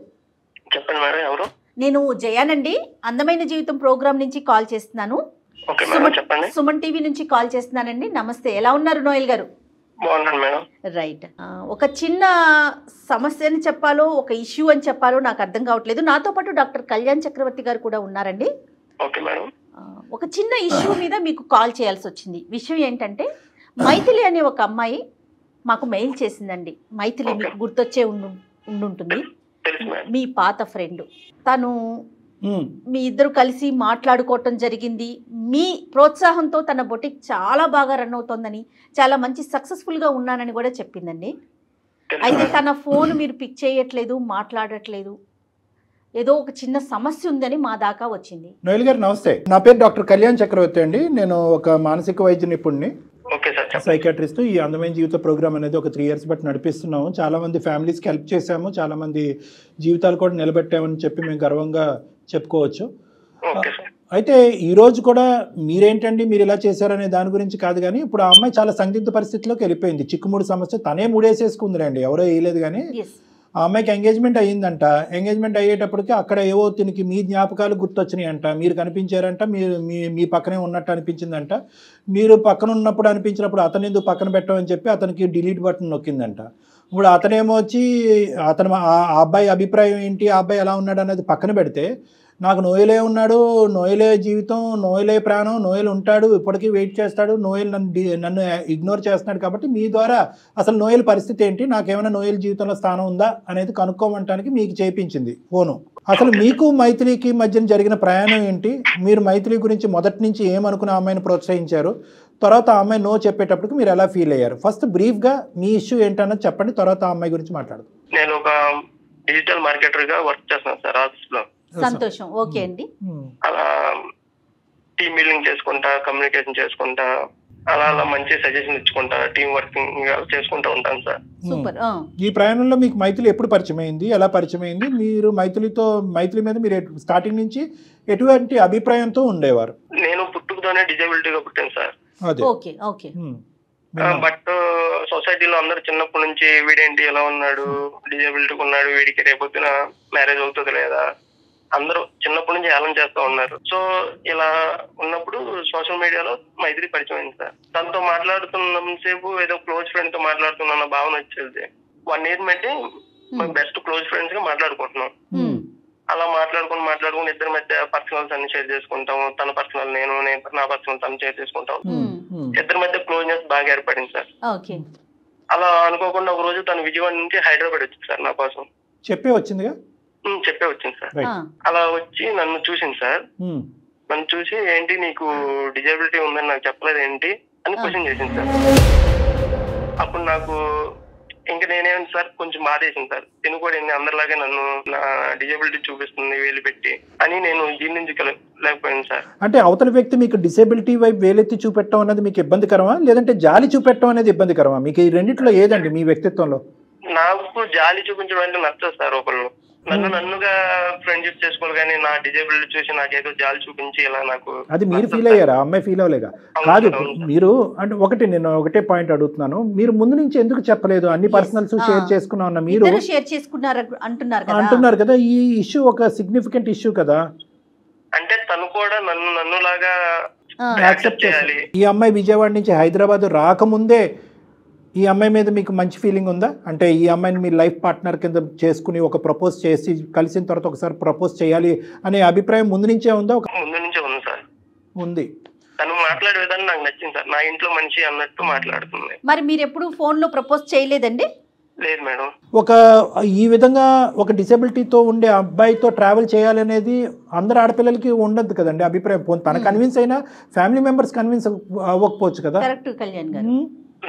చెప్పండి మేడం, ఎవరు? నేను జయానండి, అందమైన జీవితం ప్రోగ్రామ్ నుంచి కాల్ చేస్తున్నాను. సుమన్ టీవీ నుంచి కాల్ చేస్తున్నానండి. నమస్తే, ఎలా ఉన్నారు నోయల్ గారు? రైట్, ఒక చిన్న సమస్య అని చెప్పాలో, ఒక ఇష్యూ అని చెప్పాలో నాకు అర్థం కావట్లేదు. నాతో పాటు డాక్టర్ కళ్యాణ్ చక్రవర్తి గారు కూడా ఉన్నారండి. ఒక చిన్న ఇష్యూ మీద మీకు కాల్ చేయాల్సి వచ్చింది. విషయం ఏంటంటే, మైథిలి అనే ఒక అమ్మాయి మాకు మెయిల్ చేసిందండి. మైథిలి మీకు గుర్తొచ్చే ఉండుంటుంది, మీ పాత ఫ్రెండ్. తను మీ ఇద్దరు కలిసి మాట్లాడుకోవటం జరిగింది. మీ ప్రోత్సాహంతో తన బొటిక్ చాలా బాగా రన్ అవుతోందని, చాలా మంచి సక్సెస్ఫుల్గా ఉన్నానని కూడా చెప్పిందండి. అయితే తన ఫోన్ మీరు పిక్ చేయట్లేదు, మాట్లాడట్లేదు, ఏదో ఒక చిన్న సమస్య ఉందని మా దాకా వచ్చింది. నోయల్ గారు నమస్తే, నా పేరు డాక్టర్ కళ్యాణ్ చక్రవర్తి అండి. నేను ఒక మానసిక వైద్య నిపుణుని, సైకాట్రిస్ట్. ఈ అందమైన జీవిత ప్రోగ్రామ్ అనేది ఒక 3 years బట్టి నడిపిస్తున్నాము. చాలా మంది ఫ్యామిలీస్కి హెల్ప్ చేశాము, చాలా మంది జీవితాలు కూడా నిలబెట్టామని చెప్పి మేము గర్వంగా చెప్పుకోవచ్చు. అయితే ఈ రోజు కూడా మీరేంటండి మీరు ఇలా చేశారనే దాని గురించి కాదు, కానీ ఇప్పుడు ఆ అమ్మాయి చాలా సందిగ్ధ పరిస్థితిలోకి వెళ్ళిపోయింది. చిక్కుముడి సమస్య తనే ముడేసేసుకుందిలేండి, ఎవరో వేయలేదు. కానీ ఆ అమ్మాయికి ఎంగేజ్మెంట్ అయ్యిందంట. ఎంగేజ్మెంట్ అయ్యేటప్పటికి అక్కడ ఏవో తినికి మీ జ్ఞాపకాలు గుర్తొచ్చినాయి అంట, మీరు కనిపించారంట, మీరు మీ పక్కనే ఉన్నట్టు అనిపించిందంట. మీరు పక్కన ఉన్నప్పుడు అనిపించినప్పుడు అతను ఎందుకు పక్కన పెట్టమని చెప్పి అతనికి డిలీట్ బటన్ నొక్కిందంట. ఇప్పుడు అతనేమో వచ్చి ఆ అబ్బాయి అభిప్రాయం ఏంటి, ఆ అబ్బాయి ఎలా ఉన్నాడు అనేది పక్కన పెడితే, నాకు నోయలే ఉన్నాడు, నోయలే జీవితం, నోయలే ప్రాణం, నోయల్ ఉంటాడు, ఇప్పటికీ వెయిట్ చేస్తాడు, నోయల్ నన్ను ఇగ్నోర్ చేస్తున్నాడు, కాబట్టి మీ ద్వారా అసలు నోయల్ పరిస్థితి ఏంటి, నాకేమైనా నోయల్ జీవితంలో స్థానం ఉందా అనేది కనుక్కోమంటానికి మీకు చేయించింది ఫోను. అసలు మీకు మైథిలికి మధ్యన జరిగిన ప్రయాణం ఏంటి, మీరు మైథిలి గురించి మొదటి నుంచి ఏమనుకున్న అమ్మాయిని ప్రోత్సహించారు, తర్వాత ఆ అమ్మాయి నో చెప్పేటప్పటికి మీరు ఎలా ఫీల్ అయ్యారు? ఫస్ట్ బ్రీఫ్గా మీ ఇష్యూ ఏంటన్నది చెప్పండి, తర్వాత ఆ అమ్మాయి గురించి మాట్లాడదు. నేను ఒక డిజిటల్ మార్కెటర్ గా వర్క్ చేస్తున్నాను సార్ ఆఫీస్ లో. సంతోషం, ఓకే అండి. అలా టీమ్ బిల్డింగ్ చేసుకుంటా, కమ్యూనికేషన్ చేసుకుంటా, అలా మంచి సజెషన్ ఇచ్చుకుంటా, టీమ్ వర్కింగ్ చేసుకుంటా ఉంటాను సార్. సూపర్. ఈ ప్రయాణంలో మీకు మైథిలి ఎప్పుడు పరిచయం అయింది, ఎలా పరిచయం అయింది, మీరు మైథిలి మీద మీరు స్టార్టింగ్ నుంచి ఎటువంటి అభిప్రాయంతో ఉండేవారు? నేను పుట్టుకతోనే డిజేబిలిటీగా పుట్టాను సార్. Okay okay. బట్ సొసైటీలో అందరు చిన్నప్పటి నుంచి వీడేంటి ఎలా ఉన్నాడు, డిజేబిలిటీగా ఉన్నాడు, వీడికి రేపొద్దున మ్యారేజ్ అవుతుంది లేదా, అందరూ చిన్నప్పటి నుంచి హేళన చేస్తూ ఉన్నారు. సో ఇలా ఉన్నప్పుడు సోషల్ మీడియాలో మైథిలి పరిచయం అయింది సార్. తనతో మాట్లాడుతున్నంతసేపు ఏదో క్లోజ్ ఫ్రెండ్ తో మాట్లాడుతున్న భావన వచ్చేది. 1 year మధ్య మాకు బెస్ట్ క్లోజ్ ఫ్రెండ్స్ గా మాట్లాడుకుంటున్నాం. అలా మాట్లాడుకుని ఇద్దరి మధ్య పర్సనల్స్ అన్ని షేర్ చేసుకుంటాము. తన పర్సనల్ నేను నా పర్సనల్ తను షేర్ చేసుకుంటాం. ఇద్దరి మధ్య క్లోజ్నెస్ బాగా ఏర్పడింది సార్. అలా అనుకోకుండా ఒక రోజు తను విజయవాడ నుంచి హైదరాబాద్ వచ్చింది సార్ నా కోసం. చెప్పే వచ్చిందిగా? చెప్పే వచ్చింది సార్. అలా వచ్చి నన్ను చూసింది సార్. నన్ను చూసి ఏంటి నీకు డిజేబిలిటీ ఉందని నాకు చెప్పలేదు ఏంటి అని క్వశ్చన్ చేసింది సార్. అప్పుడు నాకు ఇంకా నేనేమి సార్ కొంచెం బాధేసింది సార్. తిను కూడా అందరిలాగే నన్ను నా డిజేబిలిటీ చూపిస్తుంది వేలు పెట్టి అని నేను జీర్ణించలేకపోయాను సార్. అంటే అవతల వ్యక్తి మీకు డిసేబిలిటీ వైపు వేలెత్తి చూపెట్టడం అనేది మీకు ఇబ్బందికరమా, లేదంటే జాలి చూపెట్టడం అనేది ఇబ్బందికరమా? మీకు ఈ రెండిట్లో ఏదండి మీ వ్యక్తిత్వంలో? నాకు జాలి చూపించడం అంటే నచ్చదు సార్. ఒకళ్ళు నన్నుగా ఫ్రెండ్షిప్ చేసుకోవాలి, కానీ నా డిజేబిలిటీ చూసి నాకేదో జాలి చూపించి ఇలా నాకు అది మీరు ఫీల్ అయ్యారా? అమ్మాయి ఫీల్ అవ్వలేగా? కాదు, మీరు అంటే నేను ఒకటే పాయింట్ అడుగుతున్నాను, మీరు ముందు నుంచి ఎందుకు చెప్పలేదు? అన్ని పర్సనల్స్ షేర్ చేసుకున్నా మీరు షేర్ చేసుకున్నారు అంటున్నారు కదా, ఈ ఇష్యూ ఒక సిగ్నిఫికెంట్ ఇష్యూ కదా. అంటే తను కూడా నన్ను లాగా యాక్సెప్ట్ చేయాలి. ఈ అమ్మాయి విజయవాడ నుంచి హైదరాబాద్ రాకముందే ఈ అమ్మాయి మీద మీకు మంచి ఫీలింగ్ ఉందా? అంటే ఈ అమ్మాయిని మీ లైఫ్ పార్ట్నర్ కింద చేసుకుని ఒక ప్రపోజ్ చేసి కలిసిన తర్వాత ఒకసారి ప్రపోజ్ చేయాలి అనే అభిప్రాయం ముందు నుంచే ఉందా? ముందు నుంచే ఉంది సార్. ఉంది. తను మాట్లాడే విధానం నాకు నచ్చింది సార్. నా ఇంట్లో మనిషి అన్నట్టు మాట్లాడుతుంది. మరి మీరు ఎప్పుడు ఫోన్ లో ప్రపోజ్ చేయలేదండి? లేదు మేడం. ఈ విధంగా ఒక డిసేబిలిటీతో ఉండే అబ్బాయితో ట్రావెల్ చేయాలనేది అందరు ఆడపిల్లలకి ఉండదు కదండి అభిప్రాయం. తన కన్విన్స్ అయినా ఫ్యామిలీ మెంబర్స్ కన్విన్స్ అవ్వకపోవచ్చు కదా. కరెక్ట్ కళ్యాణ్ గారు.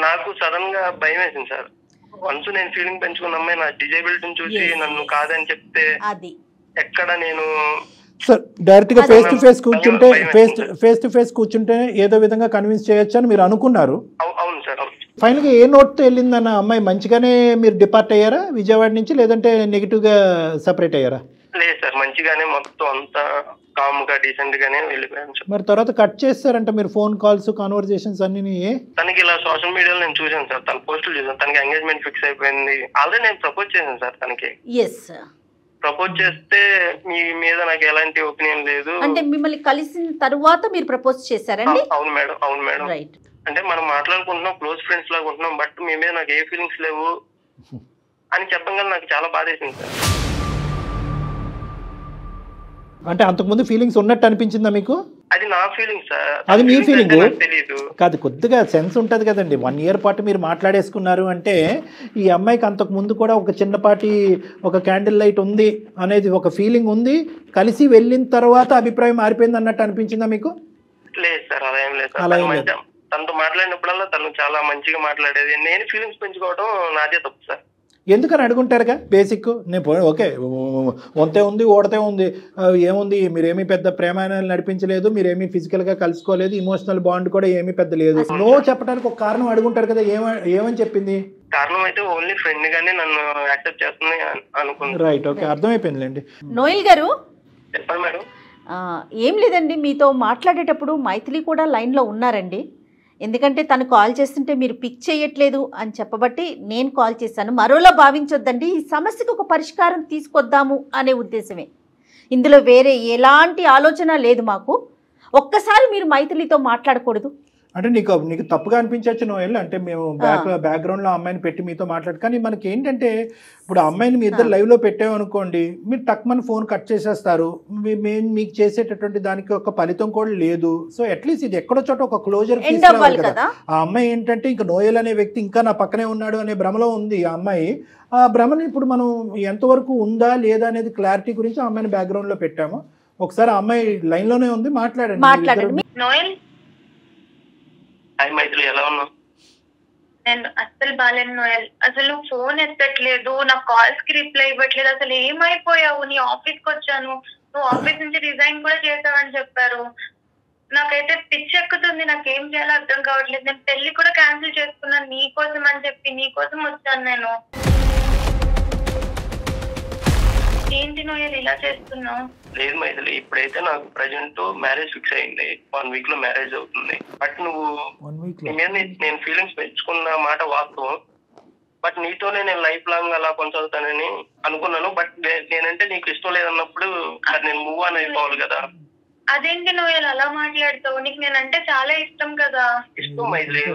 నాకు సడన్ గా భయం వేసింది సార్. వన్స్ నేను ఫీలింగ్ పెంచుకున్న అమ్మాయి నా డిజేబిలిటీని చూసి నన్ను కాదని చెప్తే ఎక్కడ నేను డైరెక్ట్ గా ఫేస్ టు ఫేస్ కూర్చుంటే ఏదో విధంగా కన్విన్స్ చేయొచ్చు అని మీరు అనుకున్నారు. అవును సార్. ఫైనల్ గా ఏ నోట్ తో వెళ్ళిందన్న అమ్మాయి మంచిగానే మీరు డిపార్ట్ అయ్యారా విజయవాడ నుంచి, లేదంటే నెగిటివ్ గా సెపరేట్ అయ్యారా? లేదు సార్, మంచిగానే మొత్తం అంతా కామ్ గా డీసెంట్ గానే వెళ్ళిపోయాను సార్. మరి తర్వాత కట్ చేస్తారంట మీరు ఫోన్ కాల్స్ కన్వర్సేషన్స్ అన్ని? తనకి ఇలా సోషల్ మీడియాలో నేను చూసాను సార్, తన పోస్టులు చూసాను. తనకి ఎంగేజ్మెంట్ ఫిక్స్ అయిపోయింది. ఆల్రెడీ నేను ప్రపోజ్ చేశాను సార్ తనకి. ప్రపోజ్ చేస్తే మీ మీద నాకు ఎలాంటి ఒపీనియన్ లేదు. అంటే మిమ్మల్ని కలిసిన తర్వాత మీరు ప్రపోజ్ చేశారండి? అవును మేడం, అవును మేడం. అంటే మనం మాట్లాడుకుంటున్నాం, క్లోజ్ ఫ్రెండ్స్ లాగా ఉంటున్నాం, బట్ మీ మీద నాకు ఏ ఫీలింగ్స్ లేవు అని చెప్పగానే నాకు చాలా బాధేసింది సార్. అంటే అంతకుముందు ఫీలింగ్స్ ఉన్నట్టు అనిపించిందా మీకు? అది నా ఫీలింగ్ సార్, అది మీ ఫీలింగ్ తెలీదు. కాదు, కొద్దిగా సెన్స్ ఉంటుంది కదండి. 1 ఇయర్ పాటు మీరు మాట్లాడేసుకున్నారు అంటే ఈ అమ్మాయికి అంతకు ముందు కూడా ఒక చిన్నపాటి ఒక క్యాండిల్ లైట్ ఉంది అనేది ఒక ఫీలింగ్ ఉంది. కలిసి వెళ్ళిన తర్వాత అభిప్రాయం మారిపోయింది అన్నట్టు అనిపించిందా మీకు? లేదు సార్, అలా ఏం లేదు సార్. తనతో మాట్లాడినప్పుడల్లా తను చాలా మంచిగా మాట్లాడేది. నేను ఫీలింగ్స్ పెంచుకోవడం నాదే తప్పు సార్. ఎందుకని అడుగుంటారుగా బేసిక్. నేను ఓకే వంతే ఉంది ఓడతే ఉంది ఏముంది, మీరేమీ పెద్ద ప్రేమాయణాలు నడిపించలేదు, మీరేమీ ఫిజికల్గా కలుసుకోలేదు, ఇమోషనల్ బాండ్ కూడా ఏమీ పెద్ద లేదు. నో చెప్పడానికి ఒక కారణం అడుగుంటారు కదా. ఏమని చెప్పింది? కారణం అయితే ఓన్లీ ఫ్రెండ్ గానే నన్ను యాక్సెప్ట్ చేస్తుంది అనుకుంది. Right, okay, అర్థమైపోయిందిలేండి. నోయల్ గారు చెప్పండి మేడం. ఏం లేదండి, మీతో మాట్లాడేటప్పుడు మైథిలి కూడా లైన్లో ఉన్నారండి. ఎందుకంటే తను కాల్ చేస్తుంటే మీరు పిక్ చేయట్లేదు అని చెప్పబట్టి నేను కాల్ చేశాను. మరోలా భావించొద్దండి, ఈ సమస్యకు ఒక పరిష్కారం తీసుకొద్దాము అనే ఉద్దేశమే. ఇందులో వేరే ఎలాంటి ఆలోచన లేదు మాకు. ఒక్కసారి మీరు మైథిలితో మాట్లాడకూడదు అంటే నీకు తప్పుగా అనిపించవచ్చు నోయల్. అంటే మేము బ్యాక్గ్రౌండ్లో అమ్మాయిని పెట్టి మీతో మాట్లాడు, కానీ మనకి ఏంటంటే ఇప్పుడు అమ్మాయిని మీ ఇద్దరు లైవ్లో పెట్టామనుకోండి, మీరు టక్మని ఫోన్ కట్ చేసేస్తారు. మేము మీకు చేసేటటువంటి దానికి ఒక ఫలితం కూడా లేదు. సో అట్లీస్ట్ ఇది ఎక్కడో చోట ఒక క్లోజర్ తీసుకురావాలి కదా. ఆ అమ్మాయి ఏంటంటే ఇంకా నోయల్ అనే వ్యక్తి ఇంకా నా పక్కనే ఉన్నాడు అనే భ్రమలో ఉంది ఆ అమ్మాయి. ఆ భ్రమని ఇప్పుడు మనం ఎంతవరకు ఉందా లేదా అనేది క్లారిటీ గురించి ఆ అమ్మాయిని బ్యాక్గ్రౌండ్లో పెట్టాము. ఒకసారి ఆ అమ్మాయి లైన్లోనే ఉంది, మాట్లాడండి. నోయల్, హాయ్ మైథిలి, ఎలా ఉన్నావు? నేను అస్సలు బాలేను నోయల్. అసలు ఫోన్ ఎత్తట్లేదు, నా కాల్స్ కి రిప్లై ఇవ్వట్లేదు. అసలు ఏమైపోయావు? నీ ఆఫీస్ కి వచ్చాను, నువ్వు ఆఫీస్ నుంచి రిజైన్ కూడా చేసావని చెప్పారు. నాకైతే పిచ్చి ఎక్కుతుంది, నాకేం చేయాలో అర్థం కావట్లేదు. నేను పెళ్లి కూడా క్యాన్సిల్ చేసుకున్నాను నీకోసం అని చెప్పి. నీకోసం వచ్చాను నేను. ఏంటి నోయల్ ఇలా చేస్తున్నావు? లేదు మైథిలి, ఇప్పుడైతే నాకు ప్రజెంట్ మ్యారేజ్ ఫిక్స్ అయింది. 1 వీక్ లో మ్యారేజ్ అవుతుంది. బట్ నువ్వు నేను ఫీలింగ్స్ పెంచుకున్న మాట వాస్తవం. బట్ నీతోనే నేను లైఫ్ లాంగ్ అలా కొనసాగుతానని అనుకున్నాను. బట్ నేనంటే నీకు ఇష్టం లేదన్నప్పుడు మరి నేను మూవ్ ఆన్ అయిపోవాలి కదా. అదేంటి నోయల్ అలా మాట్లాడతావు? నీకు నేనంటే చాలా ఇష్టం కదా. ఇష్టం మైథిలి,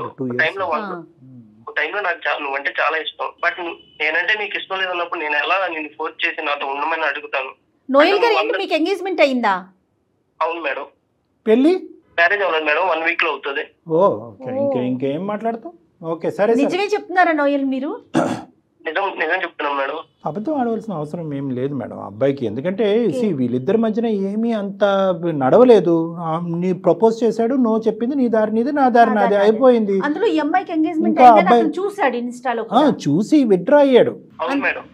టైంలో నాకు నువ్వంటే చాలా ఇష్టం. బట్ నేనంటే నీకు ఇష్టం లేదన్నప్పుడు నేను ఎలా నేను ఫోర్స్ చేసి నాతో ఉండమని అడుగుతాను. నోయల్ గారు, ఏంటి మీకు ఎంగేజ్మెంట్ అయిందా? అవును మేడం. పెళ్లి మ్యారేజ్ అవ్వలేదు మేడం, 1 వీక్ లో అవుతుంది. ఇంకేం మాట్లాడతాం. ఓకే, సరే. నిజమే చెప్తున్నారా నోయల్ మీరు? నిజం చెప్తున్నాం మేడం. అబద్ధం ఆడవలసిన అవసరం ఏం లేదు మేడం అబ్బాయికి. ఎందుకంటే వీళ్ళిద్దరి మధ్యన ఏమీ అంత నడవలేదు. నీ ప్రపోజ్ చేశాడు, నో చెప్పింది, నీ దారి నీది, నా దారి నాది, అయిపోయింది. అందులో ఈ అమ్మాయికి ఎంగేజ్మెంట్ అయిందని చూసాడు ఇన్స్టాలో, చూసి విత్డ్రా అయ్యాడు. అవును మేడం,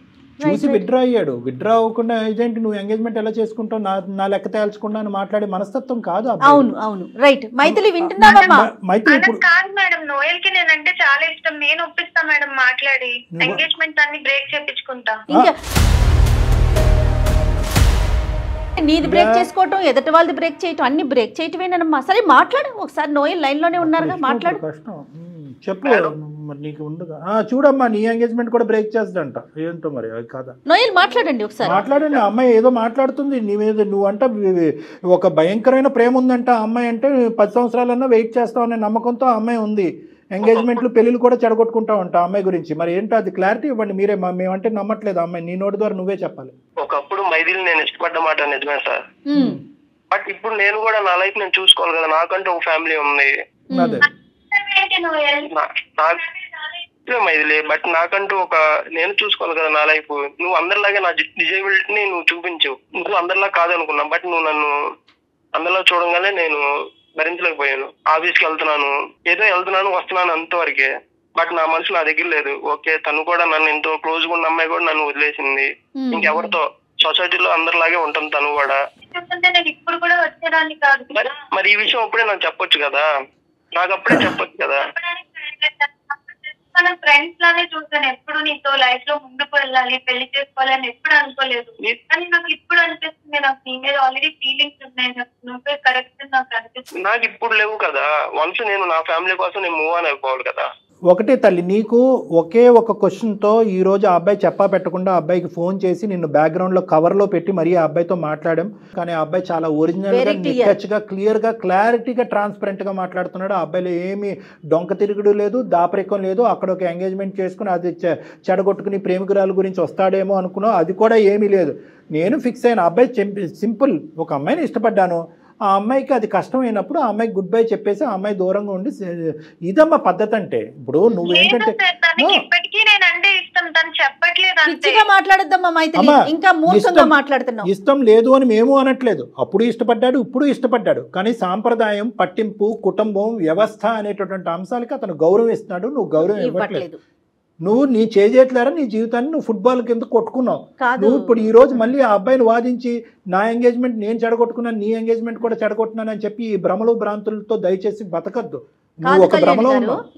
చూసి విత్డ్రా అయ్యాడు. విత్డ్రా అవ్వకుండా ఇదేంటి నువ్వు ఎంగేజ్మెంట్ ఎలా చేసుకుంటావు, నా లెక్క తేల్చకుండా అని మాట్లాడే మనస్తత్వం కాదు. అవును రైట్. మైథిలి వింటున్నావా? మైథిలి కాదు మేడం, నోయల్ కి నేనంటే చాలా ఇష్టం. నేను ఒప్పిస్తా మేడం మాట్లాడి, ఎంగేజ్మెంట్ అన్ని బ్రేక్ చేపించుకుంటా. ఇంకా నీది బ్రేక్ చేసుకోవటం, ఎదుటి వాళ్ళది బ్రేక్ చేయటం, అన్ని బ్రేక్ చేయటమేనమ్మా. సరే మాట్లాడు ఒకసారి. నోయల్ లైన్ లోనే ఉన్నారుగా, మాట్లాడు. కష్టం చెప్పు. మరి నీకు ఉండగా చూడమ్మా, నీ ఎంగేజ్మెంట్ కూడా బ్రేక్ చేస్తాడంట. ఏంటో మరి అది కాదా? నోయల్ మాట్లాడండి ఒకసారి. మాట్లాడండి. అమ్మాయి ఏదో మాట్లాడుతుంది నీ మీద. నువ్వంట ఒక భయంకరమైన ప్రేమ ఉందంట అమ్మాయి అంటే. 10 సంవత్సరాలన్నా వెయిట్ చేస్తావు అనే నమ్మకంతో అమ్మాయి ఉంది. ఎంగేజ్మెంట్లు పెళ్లిళ్ళు కూడా చెడగొట్టుకుంటా ఉంటా అమ్మాయి గురించి. మరి ఏంటో అది క్లారిటీ ఇవ్వండి మీరే. మేమంటే నమ్మట్లేదు అమ్మాయి. నీ నోటి ద్వారా నువ్వే చెప్పాలి. ఒకప్పుడు మైథిలి నేను ఇష్టపడ్డ మాట నిజమే సార్. బట్ ఇప్పుడు నేను కూడా నా లైఫ్ నేను చూసుకోవాలి కదా. నాకంటూ ఒక ఫ్యామిలీ ఉంది. అదే మైథిలి, బట్ నాకంటూ ఒక నేను చూసుకోవాలి కదా నా లైఫ్. నువ్వు అందరిలాగే నా డిజేబిలిటీని నువ్వు చూపించవు. నువ్వు అందరిలా కాదనుకున్నా, బట్ నువ్వు నన్ను అందరిలా చూడంగానే నేను భరించలేకపోయాను. ఆఫీస్కి వెళ్తున్నాను వస్తున్నాను అంతవరకే. బట్ నా మనసు నా దగ్గర లేదు. ఓకే, తను కూడా నన్ను ఎంతో క్లోజ్ గా ఉన్న అమ్మాయి కూడా నన్ను వదిలేసింది. ఇంకెవరితో సొసైటీలో అందరిలాగే ఉంటుంది తను కూడా. ఇప్పుడు కూడా వచ్చేదాన్ని కాదు. మరి ఈ విషయం అప్పుడే నాకు చెప్పొచ్చు కదా. నాకు అప్పుడే చెప్పొచ్చు కదా. మన ఫ్రెండ్స్ లానే చూసాను. ఎప్పుడు నీతో లైఫ్ లో ముందుకు వెళ్ళాలి, పెళ్లి చేసుకోవాలని ఎప్పుడు అనుకోలేదు. కానీ నాకు ఇప్పుడు అనిపిస్తుంది, నాకు నీ మీద ఆల్రెడీ ఫీలింగ్స్ ఉన్నాయి. నువ్వే కరెక్ట్ నాకు అనిపిస్తుంది. నాకు ఇప్పుడు లేవు కదా. వన్స్ నేను నా ఫ్యామిలీ కోసం నేను మూవ్ ఆన్ అయిపోవాలి కదా. ఒకటే తల్లి, నీకు ఒకే ఒక క్వశ్చన్తో ఈరోజు ఆ అబ్బాయి చెప్పా పెట్టకుండా ఆ అబ్బాయికి ఫోన్ చేసి నిన్ను బ్యాక్గ్రౌండ్లో కవర్లో పెట్టి మరీ ఆ అబ్బాయితో మాట్లాడాం. కానీ ఆ అబ్బాయి చాలా ఒరిజినల్గా, నిక్కచ్చిగా, క్లియర్గా, క్లారిటీగా, ట్రాన్స్పరెంట్గా మాట్లాడుతున్నాడు. ఆ అబ్బాయిలో ఏమీ డొంక తిరుగుడు లేదు, దాపరికం లేదు. అక్కడ ఒక ఎంగేజ్మెంట్ చేసుకుని అది చెడగొట్టుకుని ప్రేమికురాల గురించి వస్తాడేమో అనుకున్నావు, అది కూడా ఏమీ లేదు. నేను ఫిక్స్ అయిన అబ్బాయి సింపుల్, ఒక అమ్మాయిని ఇష్టపడ్డాను, ఆ అమ్మాయికి అది కష్టమైనప్పుడు ఆ అమ్మాయికి గుడ్ బై చెప్పేసి ఆ అమ్మాయి దూరంగా ఉండి, ఇదమ్మా పద్ధతి అంటే. ఇప్పుడు నువ్వు ఏంటంటే ఇష్టం లేదు అని మేము అనట్లేదు, అప్పుడు ఇష్టపడ్డాడు, ఇప్పుడు ఇష్టపడ్డాడు. కానీ సాంప్రదాయం, పట్టింపు, కుటుంబం, వ్యవస్థ అనేటటువంటి అంశాలకి అతను గౌరవం ఇస్తున్నాడు, నువ్వు గౌరవం ఇవ్వట్లేదు. నువ్వు నీ చేజేట్లేరా నీ జీవితాన్ని నువ్వు ఫుట్బాల్ కింద కొట్టుకున్నావు. నువ్వు ఇప్పుడు ఈ రోజు మళ్ళీ ఆ అబ్బాయిని వాదించి నా ఎంగేజ్మెంట్ నేను చెడగొట్టుకున్నాను, నీ ఎంగేజ్మెంట్ కూడా చెడగొట్టున్నాను అని చెప్పి ఈ భ్రమలు భ్రాంతులతో దయచేసి బతకద్దు.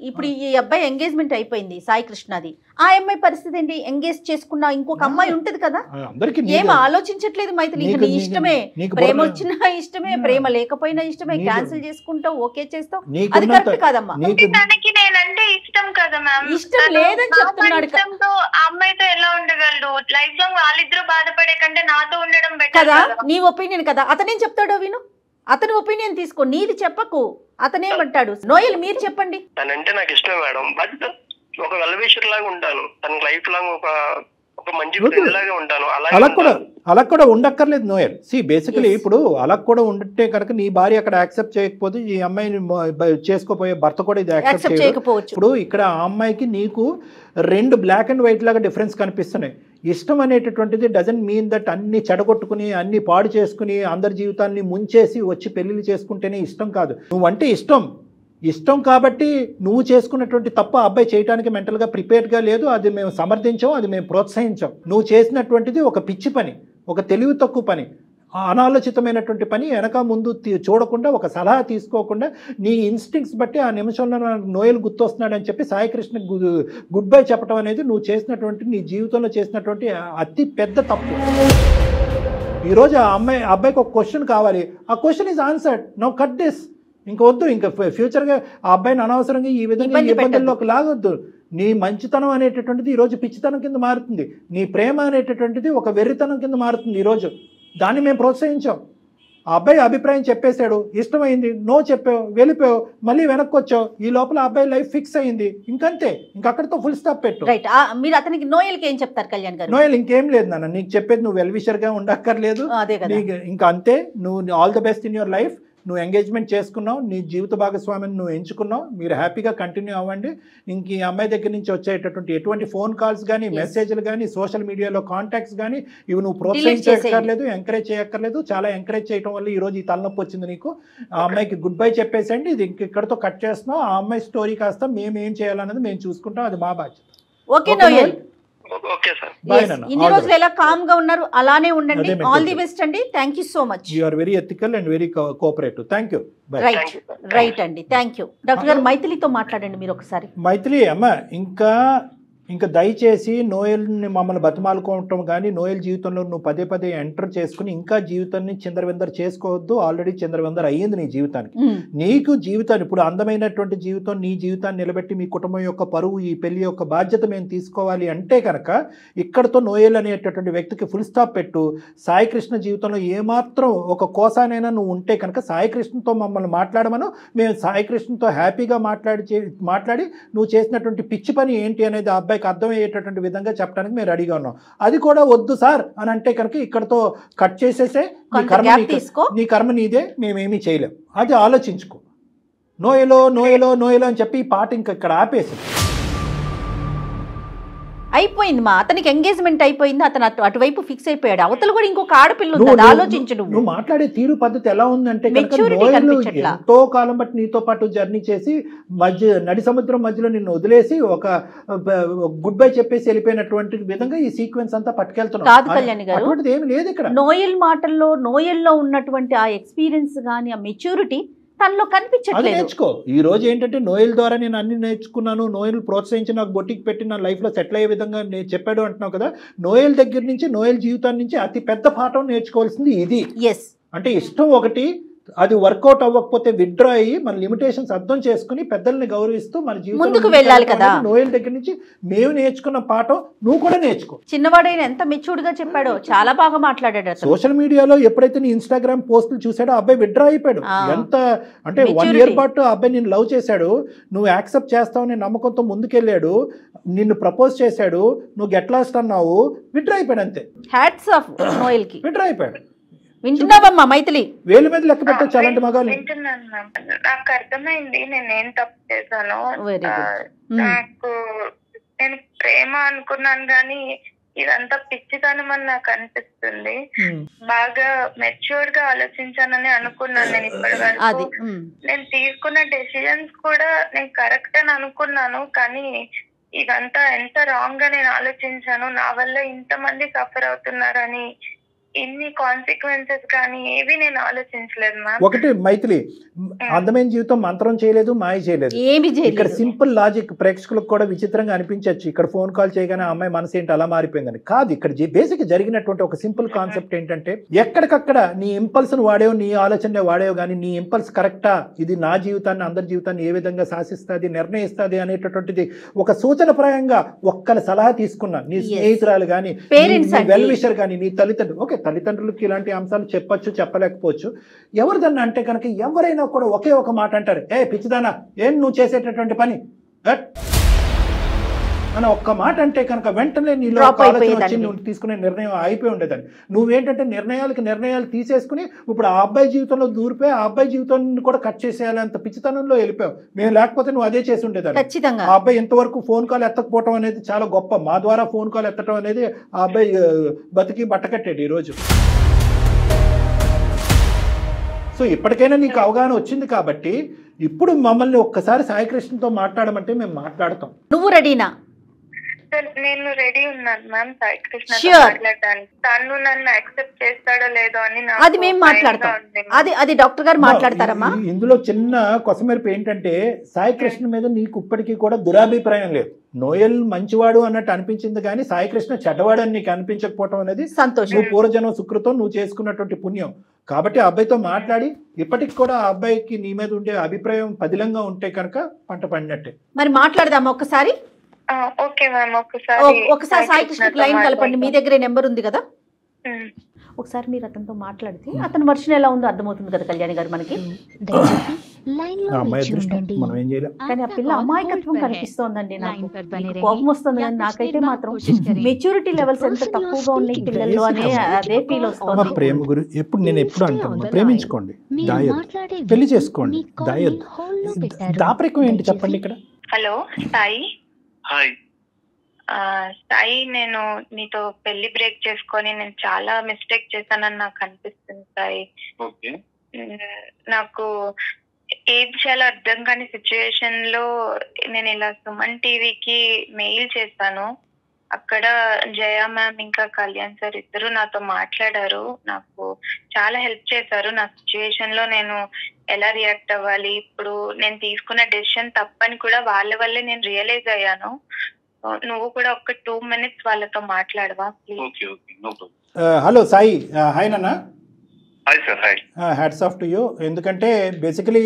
ఇప్పుడు ఈ అబ్బాయి ఎంగేజ్మెంట్ అయిపోయింది సాయి కృష్ణది, ఆ అమ్మాయి పరిస్థితి ఏంటి? ఎంగేజ్ చేసుకున్నా ఇంకొక అమ్మాయి ఉంటది కదా, ఏం ఆలోచించట్లేదు మైథిలి. నీ ఇష్టమే, ప్రేమ వచ్చినా ఇష్టమే, ప్రేమ లేకపోయినా ఇష్టమే, క్యాన్సిల్ చేసుకుంటావు, ఓకే చేస్తావు, అది కరెక్ట్ కాదమ్మా. ఇష్టం కదా మ్యామ్, ఇష్టం లేదని చెప్తున్నాడు అమ్మాయితో ఎలా ఉండగలడు? లైఫ్ లాంగ్ వాళ్ళిద్దరూ బాధపడే కంటే నాతో ఉండడం బెటర్ కదా. నీ ఒపీనియన్ కదా, అతనేం చెప్తాడో విను, అతని ఒపీనియన్ తీసుకో, నీది చెప్పకు. అతనేమంటాడు? నోయల్ మీరు చెప్పండి. తనంటే నాకు ఇష్టమే మేడం, బట్ ఒక వెల్విషర్ లాగా ఉంటాను, తన లైఫ్ లాంగ్ ఒక మంచి లాగా ఉంటాను. అలా కూడా ఉండక్కర్లేదు నోయల్. బేసికలీ ఇప్పుడు అలా కూడా ఉంటే కనుక నీ భార్య అక్కడ యాక్సెప్ట్ చేయకపోతే ఈ అమ్మాయిని చేసుకోపోయే భర్త కూడా ఇది యాక్సెప్ట్ చేయకపోవచ్చు. ఇప్పుడు ఇక్కడ ఆ అమ్మాయికి నీకు రెండు బ్లాక్ అండ్ వైట్ లాగా డిఫరెన్స్ కనిపిస్తున్నాయి. ఇష్టం అనేటటువంటిది డజంట్ మీన్ దట్ అన్ని చెడగొట్టుకుని అన్ని పాడు చేసుకుని అందరి జీవితాన్ని ముంచేసి వచ్చి పెళ్లిళ్ళు చేసుకుంటేనే ఇష్టం కాదు. నువ్వంటే ఇష్టం కాబట్టి నువ్వు చేసుకున్నటువంటి తప్ప అబ్బాయి చేయడానికి మెంటల్గా ప్రిపేర్డ్గా లేదు. అది మేము సమర్థించాం, అది మేము ప్రోత్సహించాం. నువ్వు చేసినటువంటిది ఒక పిచ్చి పని, ఒక తెలివి తక్కువ పని, అనాలోచితమైనటువంటి పని. వెనక ముందు చూడకుండా, ఒక సలహా తీసుకోకుండా నీ ఇన్స్టింక్ట్స్ బట్టి ఆ నిమిషంలో నోయల్ గుర్తొస్తున్నాడు అని చెప్పి సాయి కృష్ణ గుడ్ బై చెప్పడం అనేది నువ్వు చేసినటువంటి, నీ జీవితంలో చేసినటువంటి అతి పెద్ద తప్పు. ఈరోజు ఆ అబ్బాయికి ఒక క్వశ్చన్ కావాలి, ఆ question is answered. No cut this. ఇంకొద్దు, ఇంకా ఫ్యూచర్గా ఆ అబ్బాయిని అనవసరంగా ఈ విధంగా ఇబ్బందుల్లోకి లాగొద్దు. నీ మంచితనం అనేటటువంటిది ఈరోజు పిచ్చితనం కింద మారుతుంది, నీ ప్రేమ అనేటటువంటిది ఒక వెర్రితనం కింద మారుతుంది. ఈరోజు దాన్ని మేము ప్రోత్సహించాం. ఆ అబ్బాయి అభిప్రాయం చెప్పేశాడు, ఇష్టమైంది, నో చెప్పావు, వెళ్ళిపోయావు, మళ్ళీ వెనక్కి వచ్చావు. ఈ లోపల ఆ అబ్బాయి లైఫ్ ఫిక్స్ అయింది, ఇంకంతే, ఇంకక్కడితో ఫుల్ స్టాప్ పెట్టు. మీరు అతనికి నోయల్కి ఏం చెప్తారు కళ్యాణ్ గారు? నోయల్ ఇంకేం లేదు నాన్న, నీకు చెప్పేది నువ్వు వెల్విషర్గా ఉండక్కర్లేదు, ఇంకా అంతే. నువ్వు all the best in your life. నువ్వు ఎంగేజ్మెంట్ చేసుకున్నావు, నీ జీవిత భాగస్వామిని నువ్వు ఎంచుకున్నావు, మీరు హ్యాపీగా కంటిన్యూ అవ్వండి. ఇంక ఈ అమ్మాయి దగ్గర నుంచి వచ్చేటటువంటి ఎటువంటి ఫోన్ కాల్స్ కానీ, మెసేజ్లు కానీ, సోషల్ మీడియాలో కాంటాక్ట్స్ కానీ ఇవి నువ్వు ప్రోత్సహించక్కర్లేదు, ఎంకరేజ్ చేయక్కర్లేదు. చాలా ఎంకరేజ్ చేయడం వల్ల ఈరోజు ఈ తలనొప్పి వచ్చింది నీకు. ఆ అమ్మాయికి గుడ్ బై చెప్పేసండి, ఇది ఇక్కడితో కట్ చేస్తున్నాం. ఆ అమ్మాయి స్టోరీ కాస్త మేము ఏం చేయాలన్నది మేము చూసుకుంటాం, అది మా బాధ్యత. ఓకే నోయల్, ఇన్ని రోజులు ఎలా కామ్ గా ఉన్నారు అలానే ఉండండి. ఆల్ ది బెస్ట్ అండి. Thank you so much. You are very ethical and very cooperative. Thank you. Right అండి, థ్యాంక్ యూ. డాక్టర్ గారు మైథిలితో మాట్లాడండి మీరు ఒకసారి. మైథిలి అమ్మ, ఇంకా దయచేసి నోయల్ని మమ్మల్ని బతిమాలుకోవటం కానీ, నోయల్ జీవితంలో నువ్వు పదే పదే ఎంటర్ చేసుకుని ఇంకా జీవితాన్ని చిందరవిందర చేసుకోవద్దు. ఆల్రెడీ చిందరవిందర అయ్యింది నీ జీవితానికి. నీకు జీవితాన్ని ఇప్పుడు అందమైనటువంటి జీవితం, నీ జీవితాన్ని నిలబెట్టి మీ కుటుంబం యొక్క పరువు, ఈ పెళ్లి యొక్క బాధ్యత మేము తీసుకోవాలి అంటే కనుక ఇక్కడతో నోయల్ అనేటటువంటి వ్యక్తికి ఫుల్ స్టాప్ పెట్టు. సాయి కృష్ణ జీవితంలో ఏమాత్రం ఒక కోసానైనా నువ్వు ఉంటే కనుక సాయి కృష్ణతో మమ్మల్ని మాట్లాడమను. మేము సాయి కృష్ణతో హ్యాపీగా మాట్లాడి నువ్వు చేసినటువంటి పిచ్చి పని ఏంటి అనేది ఆ అబ్బాయికి అర్థమయ్యేటటువంటి విధంగా చెప్పడానికి మేము రెడీగా ఉన్నాం. అది కూడా వద్దు సార్ అని అంటే కనుక ఇక్కడతో కట్ చేసేసే, నీ కర్మ నీదే, మేమేమీ చేయలేం. అది ఆలోచించుకో. నోయలో అని చెప్పి ఈ పాట ఇంకా ఇక్కడ ఆపేసి అయిపోయింది. మా అతనికి ఎంగేజ్మెంట్ అయిపోయింది, అతను అటువైపు ఫిక్స్ అయిపోయాడు. అవతల కూడా ఇంకొక ఆడపిల్ల ఉంది, ఆలోచించు. నువ్వు మాట్లాడే తీరు పద్ధతి ఎలా ఉందంటే ఎంతో కాలం బట్టి నీతో పాటు జర్నీ చేసి నడి సముద్రం మధ్యలో నిన్ను వదిలేసి ఒక గుడ్ బై చెప్పేసి వెళ్ళిపోయినటువంటి విధంగా ఈ సీక్వెన్స్ అంతా పట్టుకెళ్తున్నావు. కాదు కళ్యాణ్ గారు, అటువంటిది ఏమి లేదు ఇక్కడ. నోయల్ మాటల్లో, నోయల్లో ఉన్నటువంటి ఆ ఎక్స్పీరియన్స్ కానీ, ఆ మెచ్యూరిటీ తనలో కనిపించట్లేదు. నేర్చుకో. ఈ రోజు ఏంటంటే నోయల్ ద్వారా నేను అన్ని నేర్చుకున్నాను, నోయల్ ప్రోత్సహించి నాకు బొట్టికి పెట్టి నా లైఫ్లో సెటిల్ అయ్యే విధంగా నేను చెప్పాడు అంటున్నావు కదా. నోయల్ దగ్గర నుంచి, నోయల్ జీవితాన్ని నుంచి అతి పెద్ద పాఠం నేర్చుకోవాల్సింది ఇది. అంటే ఇష్టం ఒకటి, అది వర్కౌట్ అవ్వకపోతే విత్డ్రా అయ్యి మన లిమిటేషన్స్ అర్థం చేసుకుని పెద్దల్ని గౌరవిస్తూ మన ముందుకు వెళ్ళాలి కదా. నోయల్ దగ్గర నుంచి మేము నేర్చుకున్న పాఠం నువ్వు కూడా నేర్చుకో. చిన్నవాడైన ఎంత మెచ్యూర్డ్ గా చెప్పాడో, చాలా బాగా మాట్లాడాడు. సోషల్ మీడియాలో ఎప్పుడైతే నీ ఇన్స్టాగ్రామ్ పోస్టులు చూసాడో అబ్బాయి విత్డ్రా అయిపోయాడు. ఎంత అంటే 1 year పాటు అబ్బాయి నిన్ను లవ్ చేశాడు, నువ్వు యాక్సెప్ట్ చేస్తావని నమ్మకంతో ముందుకెళ్ళాడు, నిన్ను ప్రపోజ్ చేశాడు, నువ్వు గెట్ లాస్ట్ అన్నావు, విత్డ్రా అయిపోయాడు అంతే. హ్యాట్స్ ఆఫ్ నోయల్ కి. విత్డ్రా అయిపోయాడు. వింటున్నావమ్మా మైథిలి? వేలు మీద లెక్క పెట్టచ్చు అలాంటి మగాళ్ళు. వింటున్నాను మ్యామ్. నాకు అర్థమైంది నేనేం తప్పు చేశాను. Very good. నాకు నేను ప్రేమ అనుకున్నాను కానీ ఇదంతా పిచ్చితనం అని నాకు అనిపిస్తుంది. బాగా మెచ్యూర్డ్ గా ఆలోచించానని అనుకున్నాను నేను ఇప్పటి వరకు. నేను తీసుకున్న డెసిజన్స్ కూడా నేను కరెక్ట్ అని అనుకున్నాను, కానీ ఇదంతా ఎంత రాంగ్ గా నేను ఆలోచించాను. నా వల్ల ఇంతమంది సఫర్ అవుతున్నారని, ఇన్ని కాన్సిక్వెన్సెస్ కానీ ఏవి నేను ఆలోచించలేదు మ్యామ్. ఒకటి మైథిలి, అందమైన జీవితం మంత్రం చేయలేదు, మాయ చేయలేదు. ఇక్కడ సింపుల్ లాజిక్ ప్రేక్షకులకు కూడా విచిత్రంగా అనిపించవచ్చు. ఇక్కడ ఫోన్ కాల్ చేయగానే అమ్మాయి మనసు ఏంటి అలా మారిపోయిందని కాదు. ఇక్కడ బేసిక్ జరిగినటువంటి ఒక సింపుల్ కాన్సెప్ట్ ఏంటంటే, ఎక్కడికక్కడ నీ ఇంపల్స్ ను వాడేవు, నీ ఆలోచన వాడేవు, కానీ నీ ఇంపల్స్ కరెక్టా, ఇది నా జీవితాన్ని అందరి జీవితాన్ని ఏ విధంగా శాసిస్తుంది, నిర్ణయిస్తుంది అనేటటువంటిది ఒక సూచనప్రాయంగా ఒక్కరి సలహా తీసుకున్నా. నీ స్నేహితురాలు కానీ, వెల్ విషర్ కానీ, నీ తల్లిదండ్రులు, ఓకే తల్లిదండ్రులకి ఇలాంటి అంశాలు చెప్పచ్చు, చెప్పలేకపోవచ్చు. ఎవరిదన్నా అంటే కనుక ఎవరైనా కూడా ఒకే ఒక మాట అంటారు, ఏ పిచ్చిదానా ఏం నువ్వు చేసేటటువంటి పని అని ఒక్క మాట అంటే కనుక వెంటనే నీలో ఆలోచన వచ్చి నువ్వు తీసుకునే నిర్ణయం అయిపోయి ఉండేదని. నువ్వేంటంటే నిర్ణయాలు తీసేసుకుని ఇప్పుడు ఆ అబ్బాయి జీవితంలో దూరిపోయి ఆ అబ్బాయి జీవితాన్ని కూడా కట్ చేసేయాలంత పిచ్చితనంలో వెళ్ళిపోయావు. మేము లేకపోతే నువ్వు అదే చేసి ఉండేదాన్ని. ఆ అబ్బాయి ఇంతవరకు ఫోన్ కాల్ ఎత్తకపోవడం అనేది చాలా గొప్ప. మా ద్వారా ఫోన్ కాల్ ఎత్తడం అనేది ఆ అబ్బాయి బతికి బట్టకట్టాడు ఈరోజు. సో ఇప్పటికైనా నీకు అవగాహన వచ్చింది కాబట్టి ఇప్పుడు మమ్మల్ని ఒక్కసారి సాయికృష్ణతో మాట్లాడమంటే మేము మాట్లాడతాం. నువ్వు రెడీనా? నేను రెడీ ఉన్నాను మ్యామ్ సాయికృష్ణ మాట్లాడడానికి. తను నన్ను యాక్సెప్ట్ చేస్తాడో లేదో అని అది మేము మాట్లాడతాం. అది డాక్టర్ గారు మాట్లాడతారమ్మా. ఇందులో చిన్న కొసమెరుపు ఏంటంటే, సాయికృష్ణ మీద నీకు ఇప్పటికీ కూడా దురాభిప్రాయం లేదు. నోయల్ మంచివాడు అన్నట్టు అనిపించింది కానీ సాయికృష్ణ చెడ్డవాడు అని నీకు అనిపించకపోవడం అనేది సంతోషం. నువ్వు పూర్వజన్మ సుకృతం, నువ్వు చేసుకున్నటువంటి పుణ్యం. కాబట్టి ఆ అబ్బాయితో మాట్లాడి ఇప్పటికి కూడా ఆ అబ్బాయికి నీ మీద ఉండే అభిప్రాయం పదిలంగా ఉంటే కనుక పంట పండినట్టే. మరి మాట్లాడదామా ఒక్కసారి? Okay ma'am. ఒకసారి సాయికృష్ణకి లైన్ కలపండి. మీ దగ్గరే నెంబర్ ఉంది కదా, ఒకసారి మీరు అతనితో మాట్లాడితే అతని వర్షన్ ఎలా ఉందో అర్థమవుతుంది కదా కళ్యాణి గారు మనకి. కానీ ఆ పిల్ల అమాయకత్వం కనిపిస్తోందండి. నాకు కోపం వస్తుంది కానీ నాకైతే మాత్రం మెచ్యూరిటీ లెవెల్స్ ఎంత తక్కువగా ఉన్నాయి పిల్లల్లో అనే అదే ఫీల్ వస్తుంది. ప్రేమ గురించి ఎప్పుడు నేను ఎప్పుడు అంటాను, ప్రేమించుకోండి, దాయద్దు, పెళ్లి చేసుకోండి, దాయద్దు. దాపరికం ఏంటి చెప్పండి ఇక్కడ. హలో సాయి. హాయ్ సాయి, నేను నీతో పెళ్లి బ్రేక్ చేసుకొని నేను చాలా మిస్టేక్ చేశానని నాకు అనిపిస్తుంది సాయి. నాకు ఏం చేయాలో అర్థం కాని సిచ్యువేషన్ లో నేను ఇలా సుమన్ టీవీకి మెయిల్ చేశాను. అక్కడ జయ మ్యామ్ ఇంకా కళ్యాణ్ సార్ ఇద్దరు నాతో మాట్లాడారు, నాకు చాలా హెల్ప్ చేశారు. నా సిచ్యువేషన్ లో నేను ఎలా రియాక్ట్ అవ్వాలి, ఇప్పుడు నేను తీసుకున్న డెసిషన్ తప్పని కూడా వాళ్ళ వల్లే నేను రియలైజ్ అయ్యాను. నువ్వు కూడా ఒక 2 minutes వాళ్ళతో మాట్లాడవా ప్లీజ్? హలో సాయి. హాయ్ నాన్న. Hi sir. Hi. Hats off to you. ఎందుకంటే బేసికలీ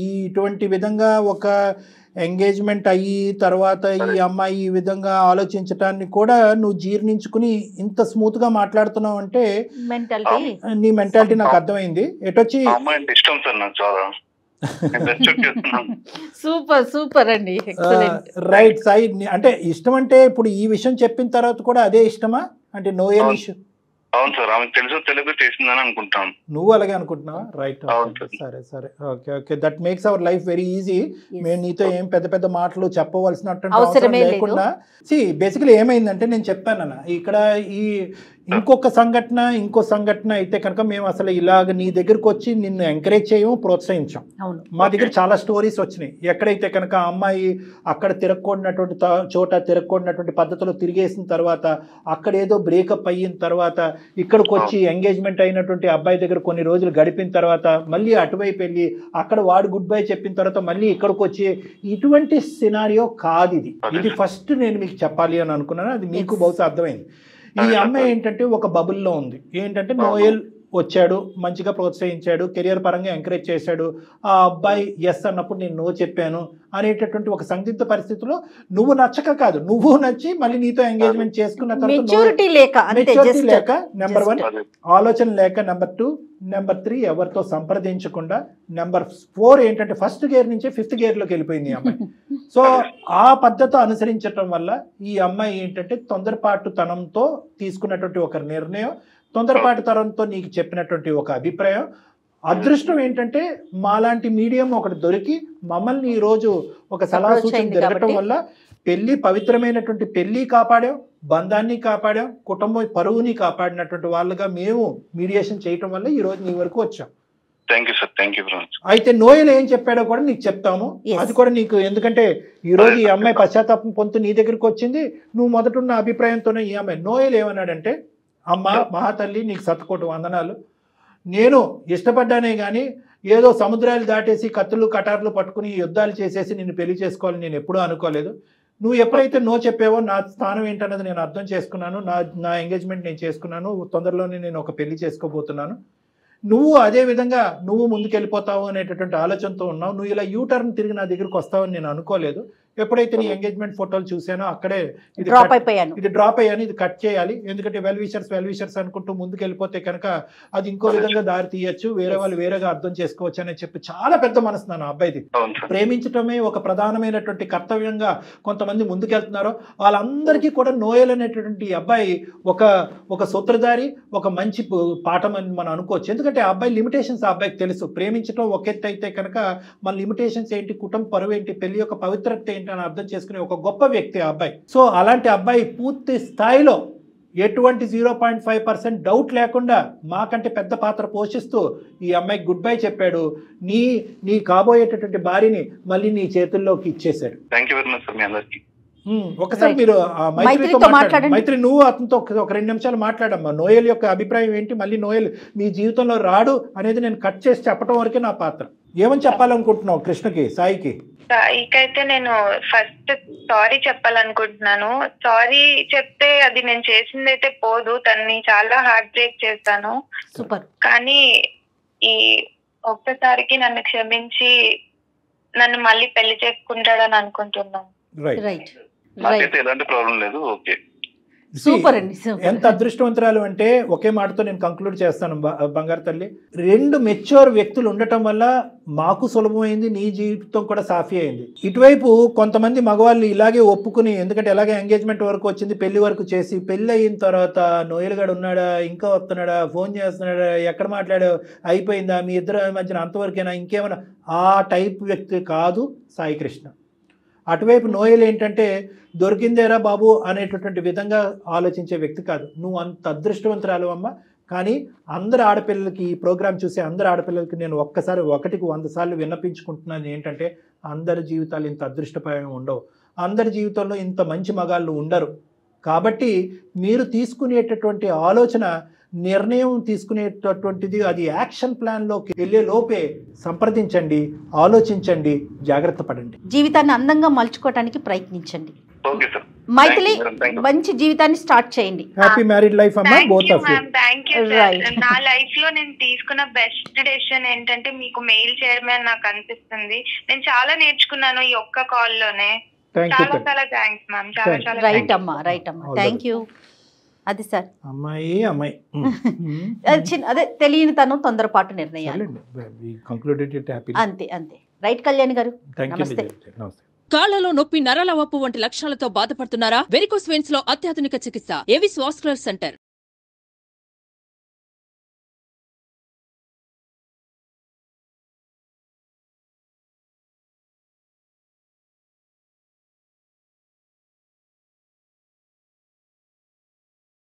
ఇటువంటి విధంగా ఒక ఎంగేజ్మెంట్ అయ్యి తర్వాత ఈ అమ్మాయి ఈ విధంగా ఆలోచించటాన్ని కూడా నువ్వు జీర్ణించుకుని ఇంత స్మూత్ గా మాట్లాడుతున్నావు అంటే నీ మెంటాలిటీ నాకు అర్థమైంది. ఎటొచ్చి ఇష్టం సార్ నాకు చాలా. సూపర్ అండి. రైట్ సాయి. అంటే ఇష్టం అంటే ఇప్పుడు ఈ విషయం చెప్పిన తర్వాత కూడా అదే ఇష్టమా అంటే నోయల్ ఇష్యూ? అవును సార్, ఆమె తెలుగు చేసిందని అనుకుంటాను. నువ్వు అలాగే అనుకుంటున్నావా? రైట్. సరే okay. That makes our life very easy. మేము నీతో ఏం పెద్ద మాటలు చెప్పవలసినటువంటి అవసరం లేకుండా. బేసికలీ ఏమైందంటే నేను చెప్పానన్న ఇక్కడ ఇంకో సంఘటన అయితే కనుక మేము అసలు ఇలాగ నీ దగ్గరకు వచ్చి నిన్ను ఎంకరేజ్ చేయము, ప్రోత్సహించాం. మా దగ్గర చాలా స్టోరీస్ వచ్చినాయి. ఎక్కడైతే కనుక అమ్మాయి అక్కడ తిరగకూడనటువంటి చోట తిరగకూడనటువంటి పద్ధతిలో తిరిగేసిన తర్వాత అక్కడ ఏదో బ్రేకప్ అయిన తర్వాత ఇక్కడికి వచ్చి ఎంగేజ్మెంట్ అయినటువంటి అబ్బాయి దగ్గర కొన్ని రోజులు గడిపిన తర్వాత మళ్ళీ అటువైపు వెళ్ళి అక్కడ వాడు గుడ్ బై చెప్పిన తర్వాత మళ్ళీ ఇక్కడికి వచ్చి ఇటువంటి సినారియో కాదు ఇది ఫస్ట్ నేను మీకు చెప్పాలి అని అనుకున్నాను. అది మీకు బహుశా అర్థమైంది. ఈ అమ్మాయి ఏంటంటే ఒక బబుల్లో ఉంది. ఏంటంటే నోయల్ వచ్చాడు, మంచిగా ప్రోత్సహించాడు, కెరియర్ పరంగా ఎంకరేజ్ చేశాడు, ఆ అబ్బాయి ఎస్ అన్నప్పుడు నేను నో చెప్పాను అనేటటువంటి ఒక సందిగ్ధ పరిస్థితిలో నువ్వు నచ్చక కాదు, నువ్వు నచ్చి మళ్ళీ నీతో ఎంగేజ్మెంట్ చేసుకున్న మెచ్యూరిటీ లేక నెంబర్ 1 ఆలోచన లేక, నెంబర్ 2, నెంబర్ 3 ఎవరితో సంప్రదించకుండా, నెంబర్ 4 ఏంటంటే ఫస్ట్ గేర్ నుంచి 5th గేర్లోకి వెళ్ళిపోయింది ఈ అమ్మాయి. సో ఆ పద్ధతి అనుసరించడం వల్ల ఈ అమ్మాయి ఏంటంటే తొందరపాటుతనంతో తీసుకున్నటువంటి ఒక నిర్ణయం, తొందరపాటుతనంతో నీకు చెప్పినటువంటి ఒక అభిప్రాయం. అదృష్టం ఏంటంటే మాలాంటి మీడియం ఒకటి దొరికి మమ్మల్ని ఈ రోజు ఒక సలహా సూచన జరగటం వల్ల పెళ్లి, పవిత్రమైనటువంటి పెళ్లి కాపాడాం, బంధాన్ని కాపాడాం, కుటుంబ పరువుని కాపాడినటువంటి వాళ్ళగా మేము మీడియేషన్ చేయటం వల్ల ఈ రోజు నీ వరకు వచ్చాం. Thank you sir, thank you. అయితే నోయల్ ఏం చెప్పాడో కూడా నీకు చెప్తాము, అది కూడా నీకు, ఎందుకంటే ఈ రోజు ఈ అమ్మాయి పశ్చాత్తాపం పొందుతూ నీ దగ్గరికి వచ్చింది, నువ్వు మొదటున్న అభిప్రాయంతోనే ఈ అమ్మాయి. నోయల్ ఏమన్నాడంటే, అమ్మ మహాతల్లి నీకు శతకోటి వందనాలు, నేను ఇష్టపడ్డానే కానీ ఏదో సముద్రాలు దాటేసి కత్తులు కటార్లు పట్టుకుని యుద్ధాలు చేసేసి నిన్ను పెళ్లి చేసుకోవాలని నేను ఎప్పుడూ అనుకోలేదు. నువ్వు ఎప్పుడైతే నో చెప్పావో నా స్థానం ఏంటన్నది నేను అర్థం చేసుకున్నాను, నా ఎంగేజ్మెంట్ నేను చేసుకున్నాను, తొందరలోనే నేను ఒక పెళ్లి చేసుకోబోతున్నాను. నువ్వు అదే విధంగా నువ్వు ముందుకెళ్ళిపోతావు అనేటటువంటి ఆలోచనతో ఉన్నావు. నువ్వు ఇలా యూటర్న్ తిరిగి నా దగ్గరికి వస్తావని నేను అనుకోలేదు. ఎప్పుడైతే నీ ఎంగేజ్మెంట్ ఫోటోలు చూసానో అక్కడే ఇది డ్రాప్ అయ్యాను, ఇది కట్ చేయాలి, ఎందుకంటే వెల్ విషర్స్ అనుకుంటూ ముందుకు వెళ్ళిపోతే కనుక అది ఇంకో విధంగా దారి తీయచ్చు, వేరే వాళ్ళు వేరేగా అర్థం చేసుకోవచ్చు అని చెప్పి చాలా పెద్ద మనసు నా అబ్బాయిది. ప్రేమించటమే ఒక ప్రధానమైనటువంటి కర్తవ్యంగా కొంతమంది ముందుకెళ్తున్నారో వాళ్ళందరికీ కూడా నోయల్ అనేటటువంటి అబ్బాయి ఒక సూత్రధారి, ఒక మంచి పాఠం అని మనం అనుకోవచ్చు. ఎందుకంటే ఆ అబ్బాయి లిమిటేషన్స్ ఆ అబ్బాయికి తెలుసు. ప్రేమించడం ఒక ఎత్తు అయితే కనుక మన లిమిటేషన్స్ ఏంటి, కుటుంబ పరువు ఏంటి, పెళ్లి యొక్క పవిత్రత ఏంటి అని అర్థం చేసుకునే ఒక గొప్ప వ్యక్తి ఆ అబ్బాయి. సో అలాంటి అబ్బాయి పూర్తి స్థాయిలో ఎటువంటి 0.5% డౌట్ లేకుండా మాకంటే పెద్ద పాత్ర పోషిస్తూ ఈ అమ్మాయికి గుడ్ బై చెప్పాడు. నీ కాబోయేటటువంటి భార్యని మళ్ళీ నీ చేతుల్లోకి ఇచ్చేశాడు. Thank you very much sir మీ అందరికీ. ఒకసారి మీరు మైత్రితో మాట్లాడండి. మైత్రి నువ్వు అతనితో ఒక 2 నిమిషాలు మాట్లాడమ్మా. నోయల్ యొక్క అభిప్రాయం ఏంటి, మళ్ళీ నోయల్ మీ జీవితంలో రాడు అనేది నేను కట్ చేసి చెప్పడం వరకే నా పాత్ర. ఏమని చెప్పాలనుకుంటున్నావు కృష్ణకి, సాయికి? సాయికైతే నేను ఫస్ట్ సారీ చెప్పాలనుకుంటున్నాను. సారీ చెప్తే అది నేను చేసింది అయితే పోదు, తనని చాలా హార్ట్ బ్రేక్ చేస్తాను. కానీ ఈ ఒక్కసారికి నన్ను క్షమించి నన్ను మళ్ళీ పెళ్లి చేసుకుంటాడని అనుకుంటున్నాను. నాకైతే ఎలాంటి ప్రాబ్లం లేదు. ఓకే, సూపర్ అండి. ఎంత అదృష్టవంతురాలు అంటే ఒకే మాటతో నేను కంక్లూడ్ చేస్తాను బంగారు తల్లి. 2 మెచ్యూర్ వ్యక్తులు ఉండటం వల్ల మాకు సులభమైంది, నీ జీవితం కూడా సాఫీ అయింది. ఇటువైపు కొంతమంది మగవాళ్ళు ఇలాగే ఒప్పుకుని, ఎందుకంటే ఎలాగే ఎంగేజ్మెంట్ వరకు వచ్చింది, పెళ్లి వరకు చేసి పెళ్లి అయిన తర్వాత నోయల్ గాడు ఉన్నాడా, ఇంకా వస్తున్నాడా, ఫోన్ చేస్తున్నాడా, ఎక్కడ మాట్లాడావు, అయిపోయిందా, మీ ఇద్దరు మధ్యన అంతవరకైనా, ఇంకేమైనా, ఆ టైప్ వ్యక్తి కాదు సాయి కృష్ణ. అటువైపు నోయల్ ఏంటంటే దొరికిందేరా బాబు అనేటటువంటి విధంగా ఆలోచించే వ్యక్తి కాదు. నువ్వు అంత అదృష్టవంతురాలు అమ్మ. కానీ అందరు ఆడపిల్లలకి, ఈ ప్రోగ్రాం చూసే అందరు ఆడపిల్లలకి నేను ఒకటికి 100 సార్లు విన్నపించుకుంటున్నాను ఏంటంటే, అందరి జీవితాలు ఇంత అదృష్టపరం ఉండవు, అందరి జీవితంలో ఇంత మంచి మగాళ్ళు ఉండరు. కాబట్టి మీరు తీసుకునేటటువంటి ఆలోచన, నిర్ణయం తీసుకునేటటువంటిది అది యాక్షన్ ప్లాన్లోకి వెళ్ళే లోపే సంప్రదించండి, ఆలోచించండి, జాగ్రత్త పడండి, జీవితాన్ని అందంగా మలుచుకోవడానికి ప్రయత్నించండి. మైథిలి, మంచి జీవితాన్ని స్టార్ట్ చేయండి. హ్యాపీ మ్యారీడ్ లైఫ్ అమ్మా, both of you. Thank you sir. నా లైఫ్ లో నేను తీసుకున్న బెస్ట్ డెసిషన్ ఏంటంటే మీకు మెయిల్ చేయడమే నాకు అనిపిస్తుంది. నేను చాలా నేర్చుకున్నాను ఈ ఒక్క కాల్ లోనే. చాలా చాలా థాంక్స్ మ్యామ్. చాలా రైట్ అమ్మా, థాంక్యూ. అది సార్, అమ్మాయి అదే తెలియని తను తొందరపాటు నిర్ణయాలు. అంతే. రైట్ కళ్యాణ్ గారు, నమస్తే. కాళ్లలో నొప్పి, నరాల వాపు వంటి లక్షణాలతో బాధపడుతున్నారా? వెరికోస్ వెయిన్స్ లో అత్యాధునిక చికిత్స ఏవిస్ వాస్కులర్ సెంటర్.